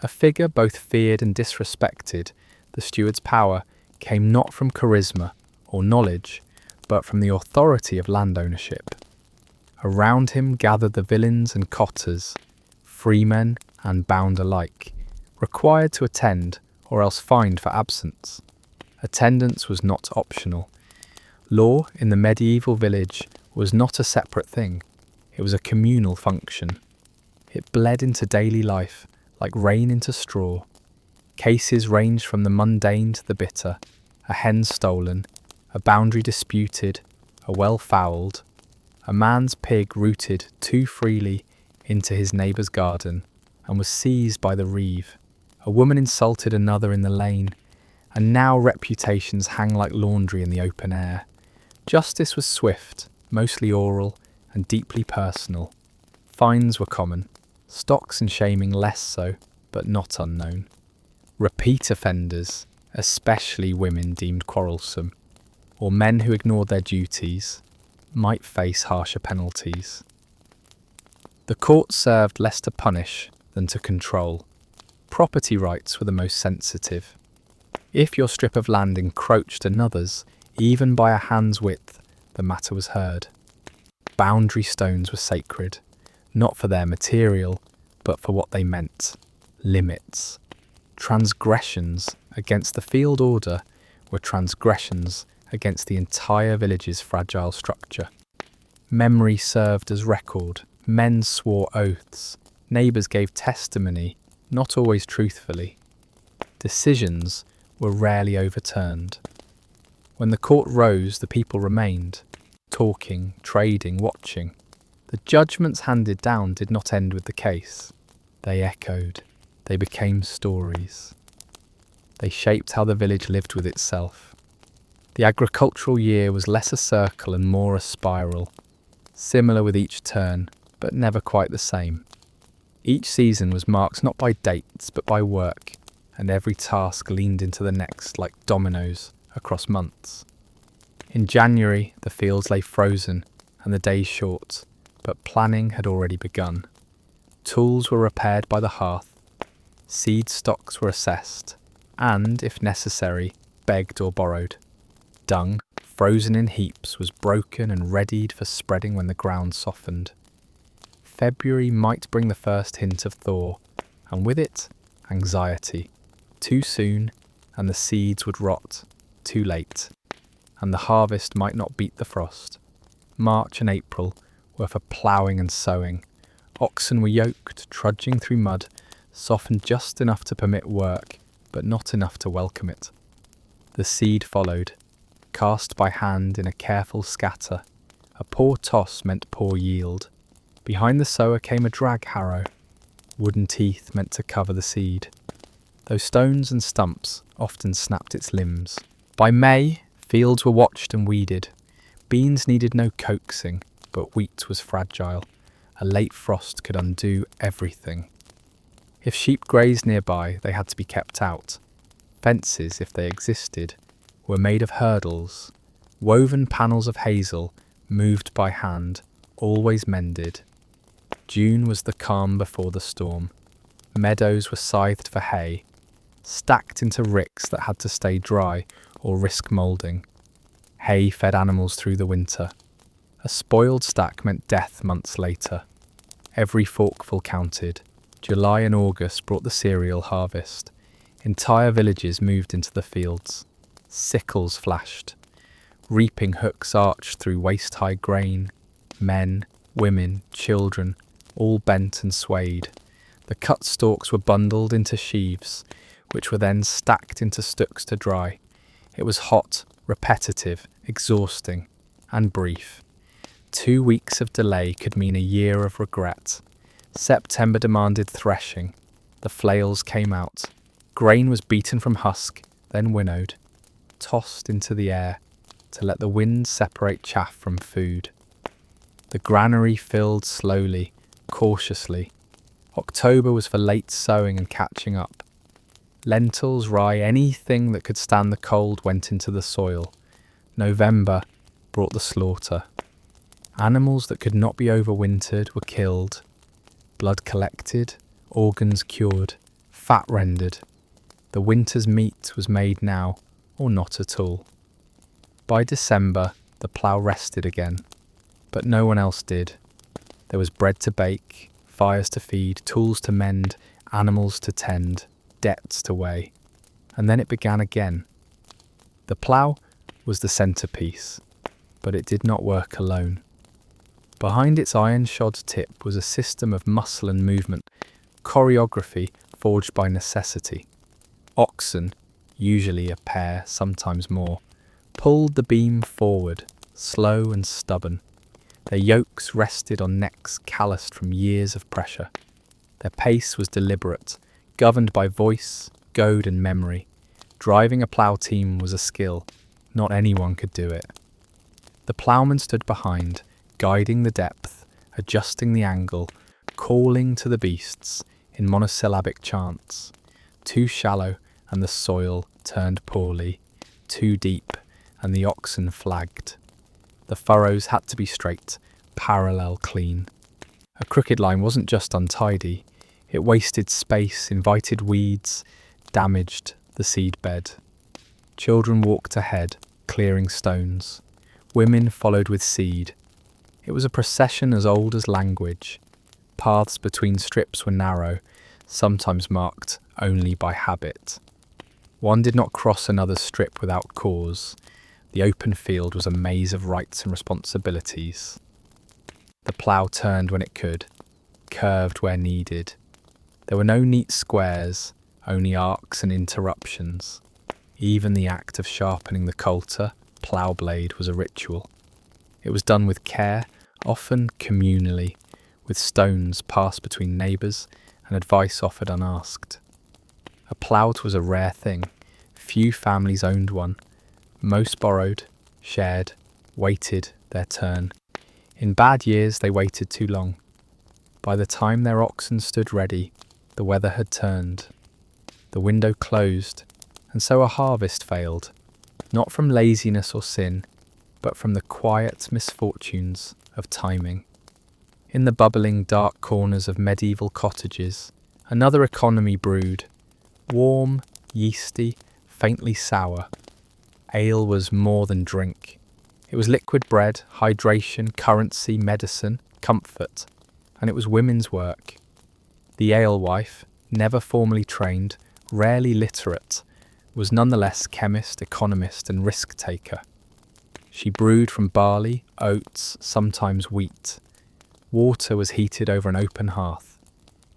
A figure both feared and disrespected, the steward's power came not from charisma or knowledge, but from the authority of land ownership. Around him gathered the villeins and cotters, freemen and bound alike, required to attend or else fined for absence. Attendance was not optional. Law in the medieval village was not a separate thing. It was a communal function. It bled into daily life like rain into straw. Cases ranged from the mundane to the bitter, a hen stolen, a boundary disputed, a well fouled, a man's pig rooted too freely into his neighbour's garden and was seized by the reeve, a woman insulted another in the lane, and now reputations hang like laundry in the open air. Justice was swift, mostly oral, and deeply personal. Fines were common, stocks and shaming less so, but not unknown. Repeat offenders, especially women deemed quarrelsome, or men who ignored their duties, might face harsher penalties. The court served less to punish than to control. Property rights were the most sensitive. If your strip of land encroached another's, even by a hand's width, the matter was heard. Boundary stones were sacred, not for their material, but for what they meant. Limits. Transgressions against the field order were transgressions against the entire village's fragile structure. Memory served as record, men swore oaths, neighbours gave testimony, not always truthfully. Decisions were rarely overturned. When the court rose, the people remained, talking, trading, watching. The judgments handed down did not end with the case. They echoed. They became stories. They shaped how the village lived with itself. The agricultural year was less a circle and more a spiral, similar with each turn, but never quite the same. Each season was marked not by dates, but by work, and every task leaned into the next like dominoes across months. In January, the fields lay frozen and the days short, but planning had already begun. Tools were repaired by the hearth, seed stocks were assessed, and, if necessary, begged or borrowed. Dung, frozen in heaps, was broken and readied for spreading when the ground softened. February might bring the first hint of thaw, and with it, anxiety. Too soon, and the seeds would rot. Too late, and the harvest might not beat the frost. March and April were for ploughing and sowing. Oxen were yoked, trudging through mud, softened just enough to permit work, but not enough to welcome it. The seed followed, cast by hand in a careful scatter. A poor toss meant poor yield. Behind the sower came a drag harrow. Wooden teeth meant to cover the seed. Though stones and stumps often snapped its limbs. By May, fields were watched and weeded. Beans needed no coaxing, but wheat was fragile. A late frost could undo everything. If sheep grazed nearby, they had to be kept out. Fences, if they existed, were made of hurdles, woven panels of hazel, moved by hand, always mended. June was the calm before the storm. Meadows were scythed for hay, stacked into ricks that had to stay dry or risk moulding. Hay fed animals through the winter. A spoiled stack meant death months later. Every forkful counted. July and August brought the cereal harvest. Entire villages moved into the fields. Sickles flashed. Reaping hooks arched through waist-high grain. Men, women, children, all bent and swayed. The cut stalks were bundled into sheaves, which were then stacked into stooks to dry. It was hot, repetitive, exhausting, and brief. 2 weeks of delay could mean a year of regret. September demanded threshing. The flails came out. Grain was beaten from husk, then winnowed, tossed into the air to let the wind separate chaff from food. The granary filled slowly, cautiously. October was for late sowing and catching up. Lentils, rye, anything that could stand the cold went into the soil. November brought the slaughter. Animals that could not be overwintered were killed. Blood collected, organs cured, fat rendered. The winter's meat was made now, or not at all. By December, the plough rested again, but no one else did. There was bread to bake, fires to feed, tools to mend, animals to tend, debts to weigh. And then it began again. The plough was the centrepiece, but it did not work alone. Behind its iron-shod tip was a system of muscle and movement, choreography forged by necessity. Oxen, usually a pair, sometimes more, pulled the beam forward, slow and stubborn. Their yokes rested on necks calloused from years of pressure. Their pace was deliberate, governed by voice, goad and memory. Driving a plough team was a skill. Not anyone could do it. The ploughman stood behind, guiding the depth, adjusting the angle, calling to the beasts in monosyllabic chants. Too shallow and the soil turned poorly. Too deep and the oxen flagged. The furrows had to be straight, parallel, clean. A crooked line wasn't just untidy. It wasted space, invited weeds, damaged the seedbed. Children walked ahead, clearing stones. Women followed with seed. It was a procession as old as language. Paths between strips were narrow, sometimes marked only by habit. One did not cross another's strip without cause. The open field was a maze of rights and responsibilities. The plough turned when it could, curved where needed. There were no neat squares, only arcs and interruptions. Even the act of sharpening the coulter, plough blade, was a ritual. It was done with care, often communally, with stones passed between neighbours and advice offered unasked. A plough was a rare thing. Few families owned one. Most borrowed, shared, waited their turn. In bad years they waited too long. By the time their oxen stood ready, the weather had turned. The window closed, and so a harvest failed, not from laziness or sin, but from the quiet misfortunes of timing. In the bubbling dark corners of medieval cottages, another economy brewed. Warm, yeasty, faintly sour. Ale was more than drink. It was liquid bread, hydration, currency, medicine, comfort, and it was women's work. The alewife, never formally trained, rarely literate, was nonetheless chemist, economist, and risk-taker. She brewed from barley, oats, sometimes wheat. Water was heated over an open hearth.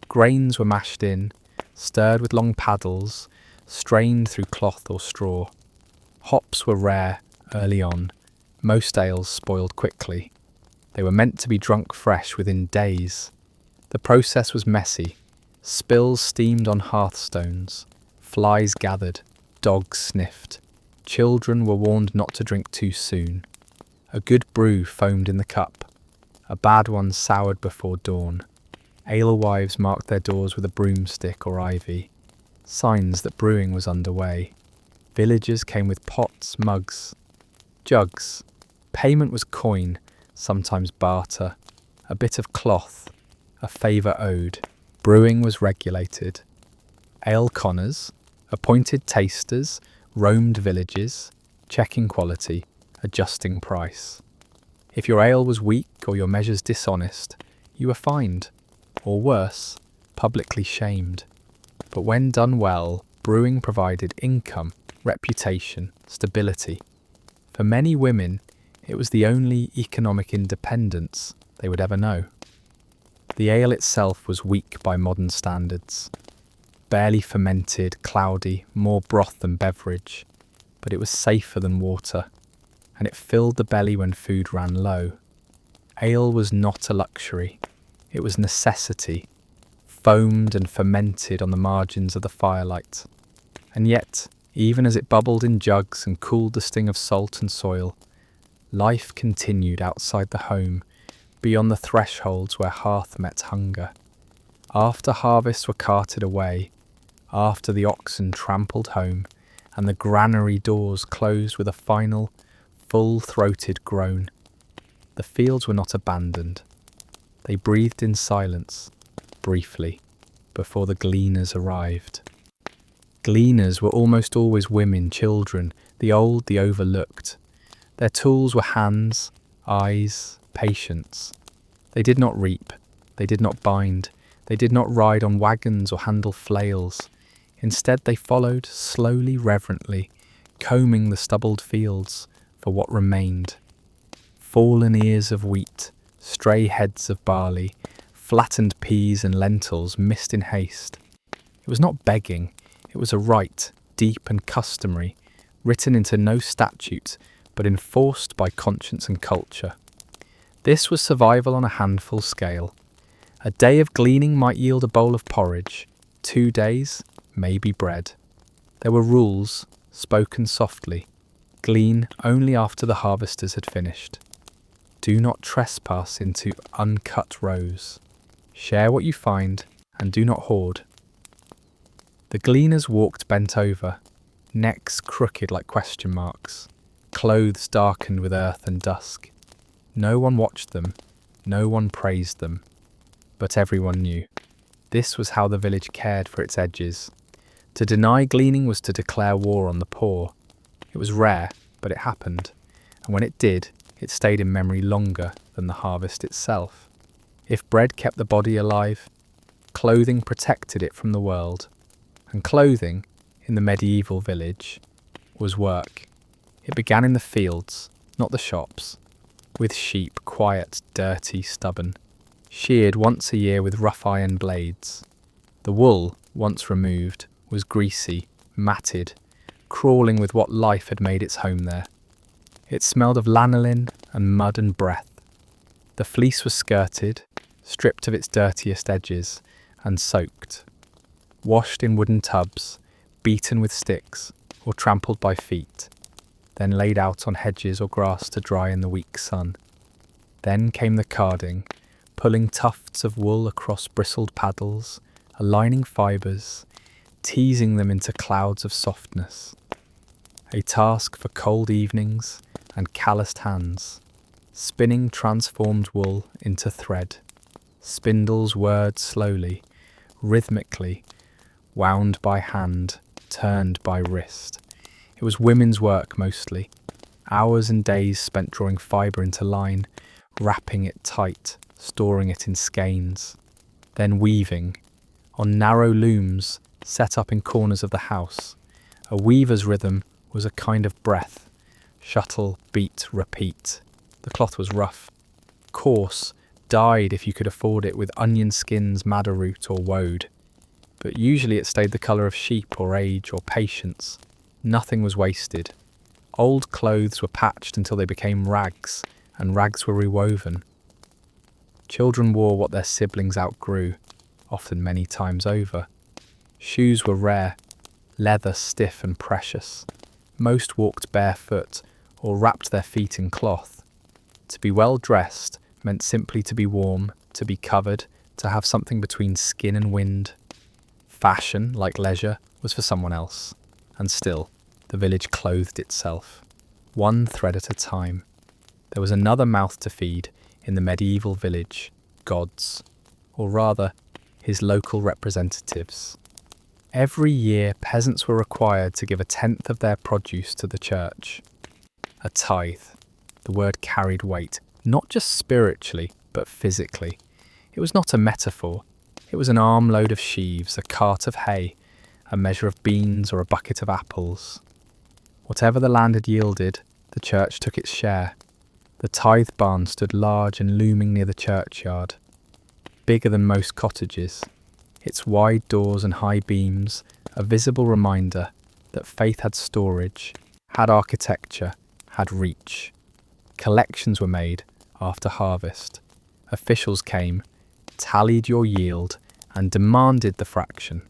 Grains were mashed in, stirred with long paddles, strained through cloth or straw. Hops were rare early on. Most ales spoiled quickly. They were meant to be drunk fresh within days. The process was messy. Spills steamed on hearthstones. Flies gathered. Dogs sniffed. Children were warned not to drink too soon. A good brew foamed in the cup. A bad one soured before dawn. Alewives marked their doors with a broomstick or ivy, signs that brewing was underway. Villagers came with pots, mugs, jugs. Payment was coin, sometimes barter, a bit of cloth, a favour owed. Brewing was regulated. Ale conners, appointed tasters, roamed villages, checking quality, adjusting price. If your ale was weak or your measures dishonest, you were fined, or worse, publicly shamed. But when done well, brewing provided income, reputation, stability. For many women, it was the only economic independence they would ever know. The ale itself was weak by modern standards. Barely fermented, cloudy, more broth than beverage, but it was safer than water, and it filled the belly when food ran low. Ale was not a luxury, it was necessity, foamed and fermented on the margins of the firelight. And yet, even as it bubbled in jugs and cooled the sting of salt and soil, life continued outside the home, beyond the thresholds where hearth met hunger. After harvests were carted away, after the oxen trampled home, and the granary doors closed with a final, full-throated groan, the fields were not abandoned. They breathed in silence, briefly, before the gleaners arrived. Gleaners were almost always women, children, the old, the overlooked. Their tools were hands, eyes, patience. They did not reap, they did not bind, they did not ride on wagons or handle flails. Instead they followed, slowly, reverently, combing the stubbled fields for what remained. Fallen ears of wheat, stray heads of barley, flattened peas and lentils missed in haste. It was not begging, it was a right, deep and customary, written into no statute, but enforced by conscience and culture. This was survival on a handful scale. A day of gleaning might yield a bowl of porridge, 2 days, maybe bread. There were rules, spoken softly. Glean only after the harvesters had finished. Do not trespass into uncut rows. Share what you find, and do not hoard. The gleaners walked bent over, necks crooked like question marks, clothes darkened with earth and dusk. No one watched them, no one praised them, but everyone knew. This was how the village cared for its edges. To deny gleaning was to declare war on the poor. It was rare, but it happened, and when it did, it stayed in memory longer than the harvest itself. If bread kept the body alive, clothing protected it from the world. And clothing, in the medieval village, was work. It began in the fields, not the shops, with sheep, quiet, dirty, stubborn, sheared once a year with rough iron blades. The wool, once removed, was greasy, matted, crawling with what life had made its home there. It smelled of lanolin and mud and breath. The fleece was skirted, stripped of its dirtiest edges, and soaked. Washed in wooden tubs, beaten with sticks, or trampled by feet, then laid out on hedges or grass to dry in the weak sun. Then came the carding, pulling tufts of wool across bristled paddles, aligning fibres, teasing them into clouds of softness. A task for cold evenings and calloused hands. Spinning transformed wool into thread. Spindles whirred slowly, rhythmically, wound by hand, turned by wrist. It was women's work mostly. Hours and days spent drawing fibre into line, wrapping it tight, storing it in skeins. Then weaving, on narrow looms set up in corners of the house. A weaver's rhythm was a kind of breath. Shuttle, beat, repeat. The cloth was rough, coarse, dyed if you could afford it with onion skins, madder root or woad. But usually it stayed the colour of sheep or age or patience. Nothing was wasted. Old clothes were patched until they became rags, and rags were rewoven. Children wore what their siblings outgrew, often many times over. Shoes were rare, leather stiff and precious. Most walked barefoot or wrapped their feet in cloth. To be well dressed meant simply to be warm, to be covered, to have something between skin and wind. Fashion, like leisure, was for someone else. And still, the village clothed itself, one thread at a time. There was another mouth to feed in the medieval village, gods, or rather, his local representatives. Every year, peasants were required to give a tenth of their produce to the church. A tithe. The word carried weight, not just spiritually, but physically. It was not a metaphor. It was an armload of sheaves, a cart of hay, a measure of beans or a bucket of apples. Whatever the land had yielded, the church took its share. The tithe barn stood large and looming near the churchyard, bigger than most cottages, its wide doors and high beams a visible reminder that faith had storage, had architecture, had reach. Collections were made after harvest. Officials came, tallied your yield, and demanded the fraction.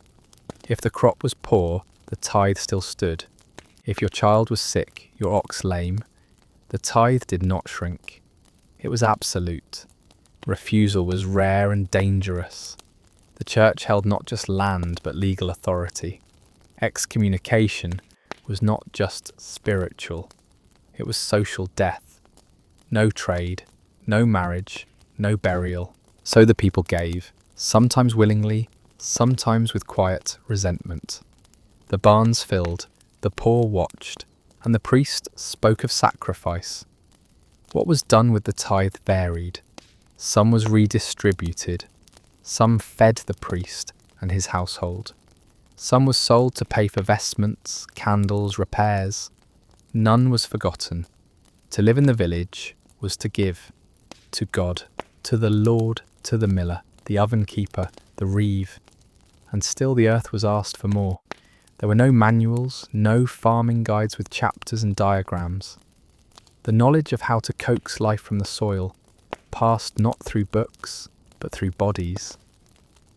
If the crop was poor, the tithe still stood. If your child was sick, your ox lame, the tithe did not shrink. It was absolute. Refusal was rare and dangerous. The church held not just land, but legal authority. Excommunication was not just spiritual. It was social death. No trade, no marriage, no burial. So the people gave, sometimes willingly, sometimes with quiet resentment. The barns filled, the poor watched, and the priest spoke of sacrifice. What was done with the tithe varied. Some was redistributed. Some fed the priest and his household. Some was sold to pay for vestments, candles, repairs. None was forgotten. To live in the village was to give. To God, to the Lord, to the miller, the oven keeper, the reeve. And still the earth was asked for more. There were no manuals, no farming guides with chapters and diagrams. The knowledge of how to coax life from the soil passed not through books, but through bodies.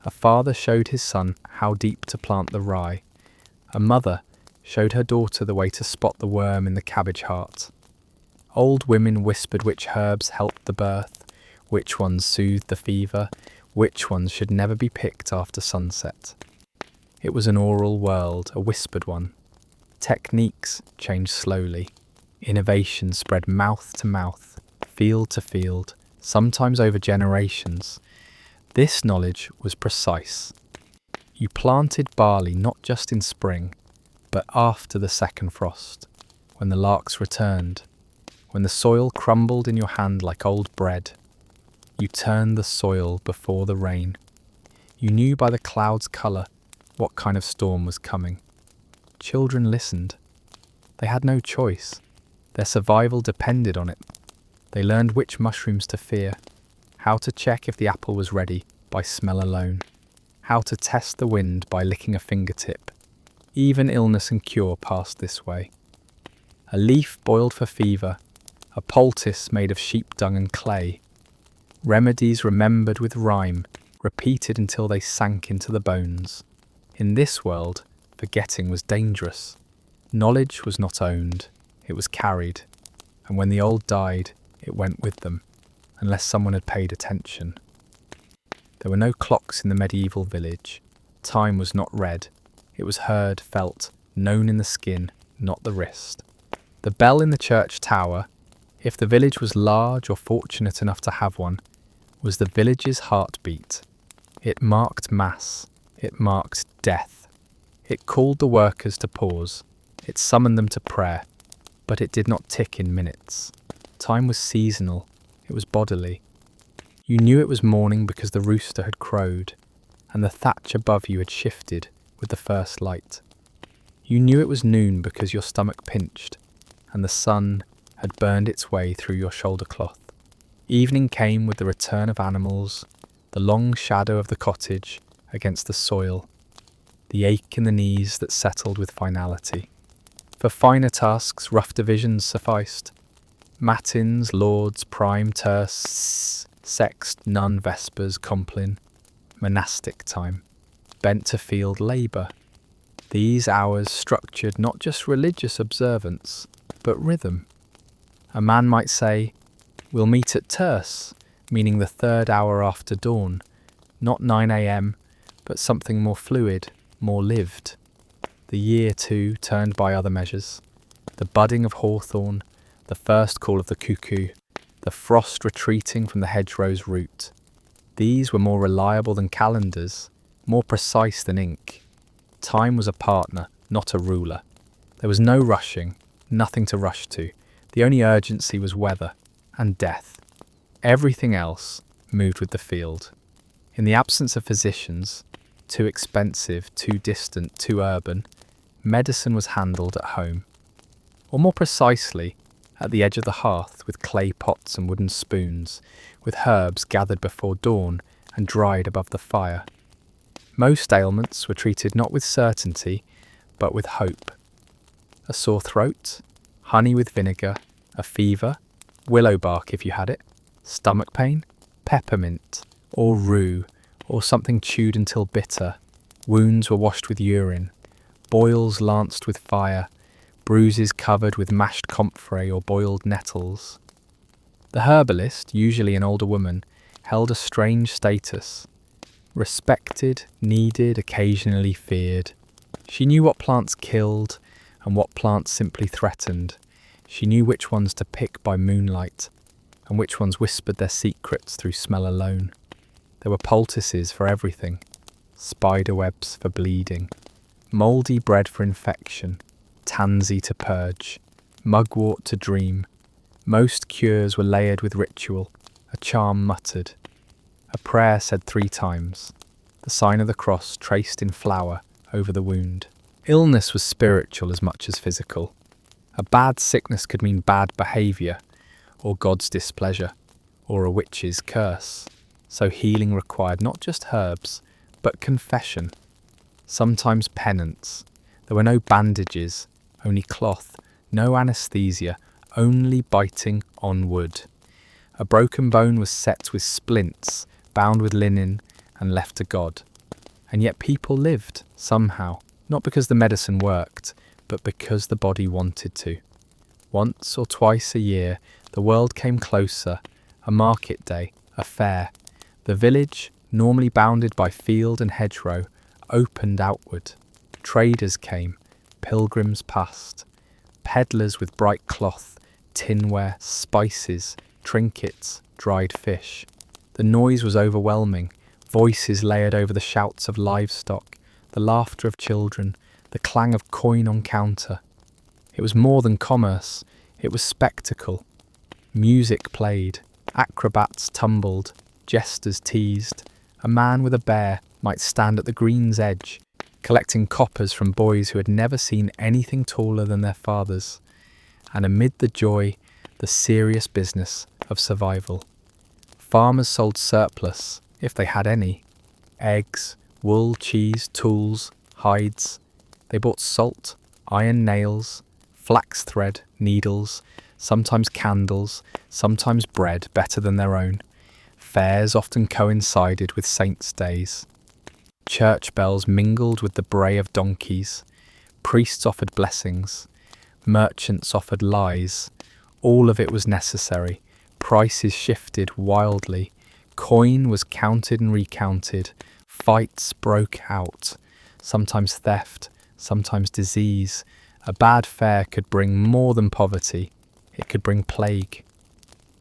A father showed his son how deep to plant the rye. A mother showed her daughter the way to spot the worm in the cabbage heart. Old women whispered which herbs helped the birth, which ones soothed the fever, which ones should never be picked after sunset. It was an oral world, a whispered one. Techniques changed slowly. Innovation spread mouth to mouth, field to field, sometimes over generations. This knowledge was precise. You planted barley not just in spring, but after the second frost, when the larks returned, when the soil crumbled in your hand like old bread. You turned the soil before the rain. You knew by the cloud's colour what kind of storm was coming. Children listened. They had no choice. Their survival depended on it. They learned which mushrooms to fear, how to check if the apple was ready by smell alone, how to test the wind by licking a fingertip. Even illness and cure passed this way. A leaf boiled for fever, a poultice made of sheep dung and clay. Remedies remembered with rhyme, repeated until they sank into the bones. In this world, forgetting was dangerous. Knowledge was not owned, it was carried. And when the old died, it went with them, unless someone had paid attention. There were no clocks in the medieval village. Time was not read. It was heard, felt, known in the skin, not the wrist. The bell in the church tower, if the village was large or fortunate enough to have one, was the village's heartbeat. It marked mass. It marked death. It called the workers to pause. It summoned them to prayer. But it did not tick in minutes. Time was seasonal. It was bodily. You knew it was morning because the rooster had crowed, and the thatch above you had shifted with the first light. You knew it was noon because your stomach pinched, and the sun had burned its way through your shoulder cloth. Evening came with the return of animals, the long shadow of the cottage against the soil, the ache in the knees that settled with finality. For finer tasks, rough divisions sufficed. Matins, lauds, prime, terce, sext, nun, vespers, complin. Monastic time, bent to field labour. These hours structured not just religious observance, but rhythm. A man might say, "We'll meet at terce," meaning the third hour after dawn, Not 9 a.m., but something more fluid, more lived. The year, too, turned by other measures. The budding of hawthorn, the first call of the cuckoo, the frost retreating from the hedgerow's root. These were more reliable than calendars, more precise than ink. Time was a partner, not a ruler. There was no rushing, nothing to rush to. The only urgency was weather and death. Everything else moved with the field. In the absence of physicians, too expensive, too distant, too urban, medicine was handled at home. Or more precisely, at the edge of the hearth with clay pots and wooden spoons, with herbs gathered before dawn and dried above the fire. Most ailments were treated not with certainty, but with hope. A sore throat, honey with vinegar, a fever, willow bark if you had it, stomach pain, peppermint, or rue, or something chewed until bitter. Wounds were washed with urine, boils lanced with fire, bruises covered with mashed comfrey or boiled nettles. The herbalist, usually an older woman, held a strange status. Respected, needed, occasionally feared. She knew what plants killed and what plants simply threatened. She knew which ones to pick by moonlight and which ones whispered their secrets through smell alone. There were poultices for everything, spider webs for bleeding, mouldy bread for infection, tansy to purge, mugwort to dream. Most cures were layered with ritual, a charm muttered, a prayer said 3 times, the sign of the cross traced in flour over the wound. Illness was spiritual as much as physical. A bad sickness could mean bad behaviour, or God's displeasure, or a witch's curse. So healing required not just herbs, but confession, sometimes penance. There were no bandages, only cloth, no anaesthesia, only biting on wood. A broken bone was set with splints, bound with linen, and left to God. And yet people lived, somehow, not because the medicine worked, but because the body wanted to. Once or twice a year, the world came closer, a market day, a fair. The village, normally bounded by field and hedgerow, opened outward. Traders came, pilgrims passed, peddlers with bright cloth, tinware, spices, trinkets, dried fish. The noise was overwhelming, voices layered over the shouts of livestock, the laughter of children, the clang of coin on counter. It was more than commerce, it was spectacle. Music played, acrobats tumbled, jesters teased. A man with a bear might stand at the green's edge, collecting coppers from boys who had never seen anything taller than their fathers. And amid the joy, the serious business of survival. Farmers sold surplus, if they had any. Eggs, wool, cheese, tools, hides. They bought salt, iron nails, flax thread, needles, sometimes candles, sometimes bread better than their own. Fairs often coincided with saints' days. Church bells mingled with the bray of donkeys. Priests offered blessings. Merchants offered lies. All of it was necessary. Prices shifted wildly. Coin was counted and recounted. Fights broke out. Sometimes theft, sometimes disease. A bad fare could bring more than poverty. It could bring plague.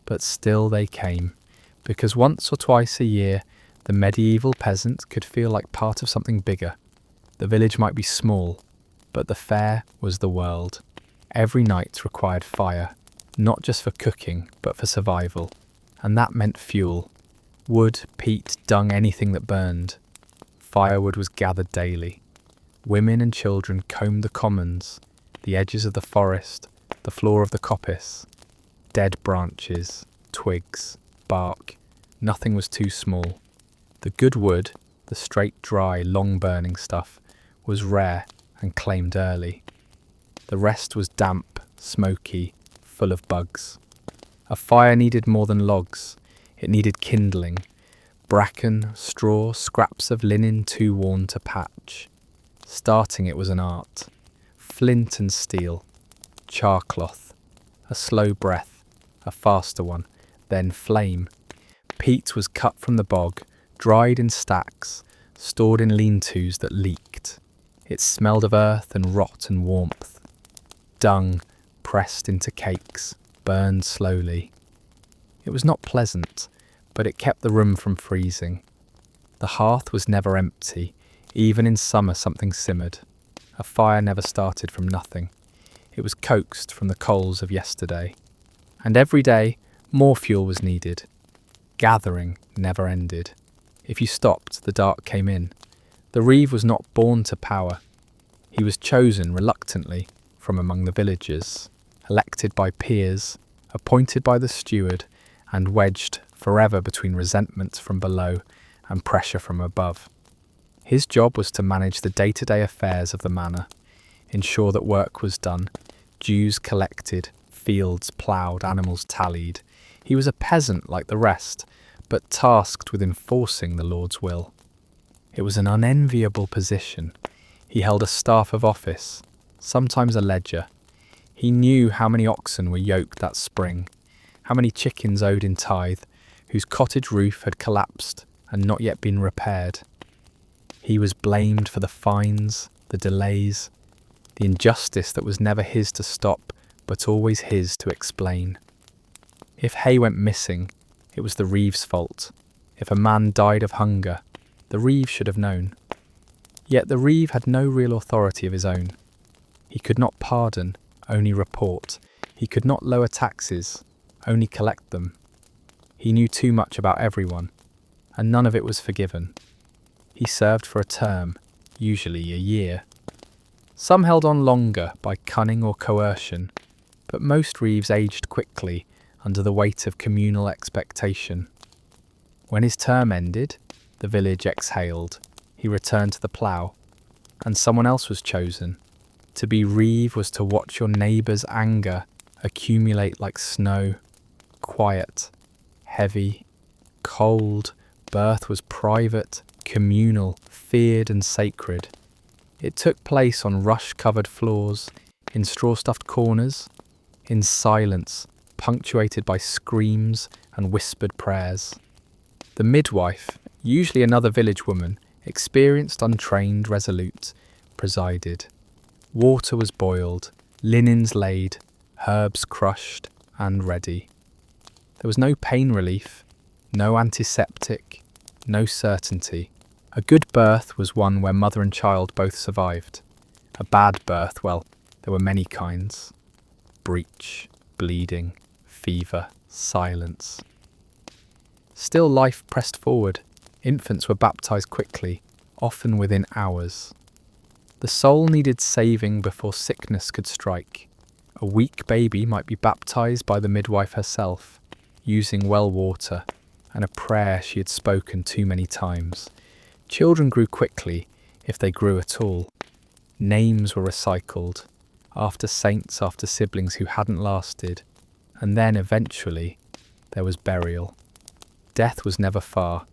But still they came, because once or twice a year the medieval peasant could feel like part of something bigger. The village might be small, but the fair was the world. Every night required fire, not just for cooking, but for survival. And that meant fuel. Wood, peat, dung, anything that burned. Firewood was gathered daily. Women and children combed the commons, the edges of the forest, the floor of the coppice. Dead branches, twigs, bark, nothing was too small. The good wood, the straight, dry, long-burning stuff, was rare and claimed early. The rest was damp, smoky, full of bugs. A fire needed more than logs. It needed kindling. Bracken, straw, scraps of linen too worn to patch. Starting it was an art. Flint and steel, charcloth, a slow breath, a faster one, then flame. Peat was cut from the bog, dried in stacks, stored in lean-tos that leaked. It smelled of earth and rot and warmth. Dung, pressed into cakes, burned slowly. It was not pleasant, but it kept the room from freezing. The hearth was never empty. Even in summer something simmered. A fire never started from nothing. It was coaxed from the coals of yesterday. And every day, more fuel was needed. Gathering never ended. If you stopped, the dark came in. The Reeve was not born to power. He was chosen reluctantly from among the villagers, elected by peers, appointed by the steward, and wedged forever between resentment from below and pressure from above. His job was to manage the day-to-day affairs of the manor, ensure that work was done, dues collected, fields ploughed, animals tallied. He was a peasant like the rest, but tasked with enforcing the Lord's will. It was an unenviable position. He held a staff of office, sometimes a ledger. He knew how many oxen were yoked that spring, how many chickens owed in tithe, whose cottage roof had collapsed and not yet been repaired. He was blamed for the fines, the delays, the injustice that was never his to stop, but always his to explain. If hay went missing, it was the Reeve's fault. If a man died of hunger, the Reeve should have known. Yet the Reeve had no real authority of his own. He could not pardon, only report. He could not lower taxes, only collect them. He knew too much about everyone, and none of it was forgiven. He served for a term, usually a year. Some held on longer by cunning or coercion, but most Reeves aged quickly under the weight of communal expectation. When his term ended, the village exhaled. He returned to the plough, and someone else was chosen. To be Reeve was to watch your neighbour's anger accumulate like snow, quiet, heavy, cold. Birth was private, communal, feared and sacred. It took place on rush-covered floors, in straw-stuffed corners, in silence, punctuated by screams and whispered prayers. The midwife, usually another village woman, experienced, untrained, resolute, presided. Water was boiled, linens laid, herbs crushed and ready. There was no pain relief, no antiseptic, no certainty. A good birth was one where mother and child both survived. A bad birth, well, there were many kinds. Breach, bleeding, fever, silence. Still life pressed forward. Infants were baptized quickly, often within hours. The soul needed saving before sickness could strike. A weak baby might be baptized by the midwife herself, using well water and a prayer she had spoken too many times. Children grew quickly, if they grew at all. Names were recycled, after saints, after siblings who hadn't lasted, and then eventually there was burial. Death was never far.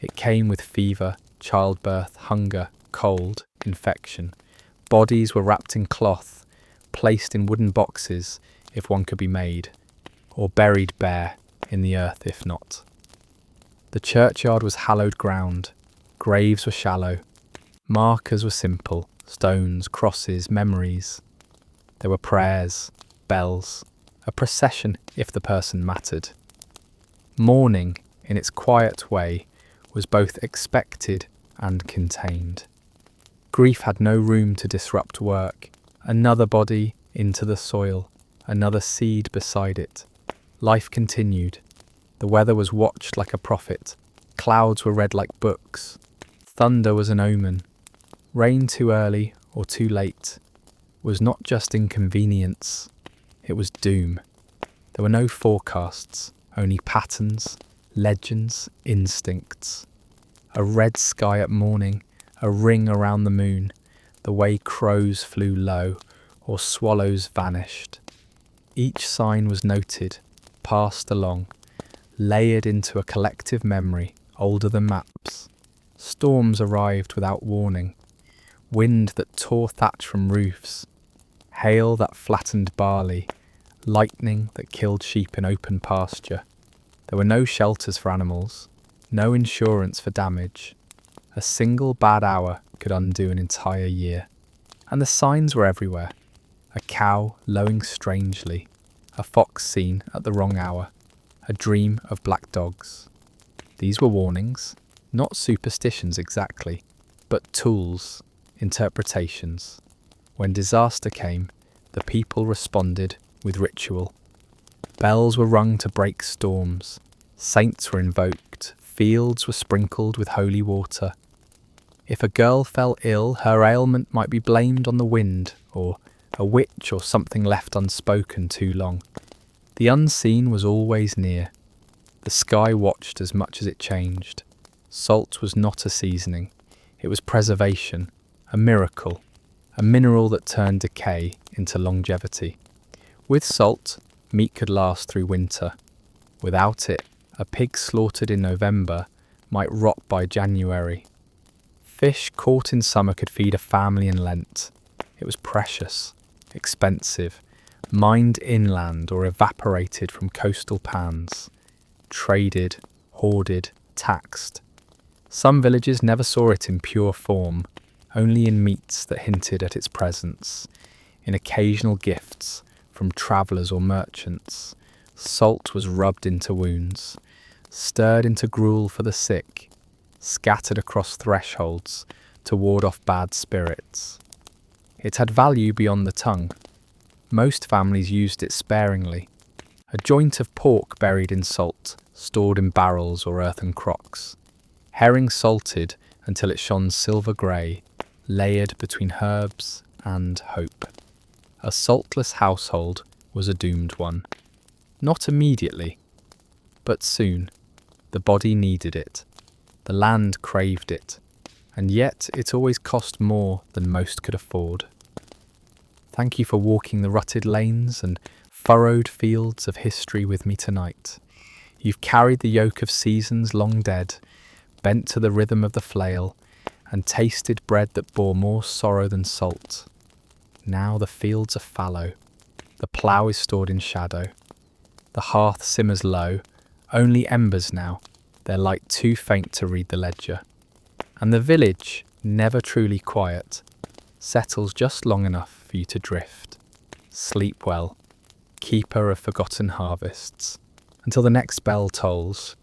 It came with fever, childbirth, hunger, cold, infection. Bodies were wrapped in cloth, placed in wooden boxes if one could be made, or buried bare in the earth if not. The churchyard was hallowed ground. Graves were shallow. Markers were simple, stones, crosses, memories. There were prayers, bells, a procession if the person mattered. Mourning, in its quiet way, was both expected and contained. Grief had no room to disrupt work. Another body into the soil, another seed beside it. Life continued. The weather was watched like a prophet. Clouds were read like books. Thunder was an omen. Rain too early or too late was not just inconvenience, it was doom. There were no forecasts, only patterns, legends, instincts. A red sky at morning, a ring around the moon, the way crows flew low or swallows vanished. Each sign was noted, passed along, layered into a collective memory older than maps. Storms arrived without warning, wind that tore thatch from roofs, hail that flattened barley, lightning that killed sheep in open pasture. There were no shelters for animals, No insurance for damage. A single bad hour could undo an entire year. And the signs were everywhere. A cow lowing strangely, a fox seen at the wrong hour, a dream of black dogs. These were warnings, not superstitions exactly, but tools, interpretations. When disaster came, the people responded with ritual. Bells were rung to break storms, saints were invoked, fields were sprinkled with holy water. If a girl fell ill, her ailment might be blamed on the wind, or a witch, or something left unspoken too long. The unseen was always near. The sky watched as much as it changed. Salt was not a seasoning. It was preservation, a miracle, a mineral that turned decay into longevity. With salt, meat could last through winter. Without it, a pig slaughtered in November might rot by January. Fish caught in summer could feed a family in Lent. It was precious, expensive, mined inland or evaporated from coastal pans. Traded, hoarded, taxed. Some villages never saw it in pure form, only in meats that hinted at its presence, in occasional gifts from travellers or merchants. Salt was rubbed into wounds, stirred into gruel for the sick, scattered across thresholds to ward off bad spirits. It had value beyond the tongue. Most families used it sparingly. A joint of pork buried in salt, stored in barrels or earthen crocks. Herring salted until it shone silver grey, layered between herbs and hope. A saltless household was a doomed one. Not immediately, but soon. The body needed it. The land craved it. And yet it always cost more than most could afford. Thank you for walking the rutted lanes and furrowed fields of history with me tonight. You've carried the yoke of seasons long dead, bent to the rhythm of the flail, and tasted bread that bore more sorrow than salt. Now the fields are fallow. The plough is stored in shadow. The hearth simmers low, only embers now, their light too faint to read the ledger. And the village, never truly quiet, settles just long enough for you to drift. Sleep well, keeper of forgotten harvests, until the next bell tolls,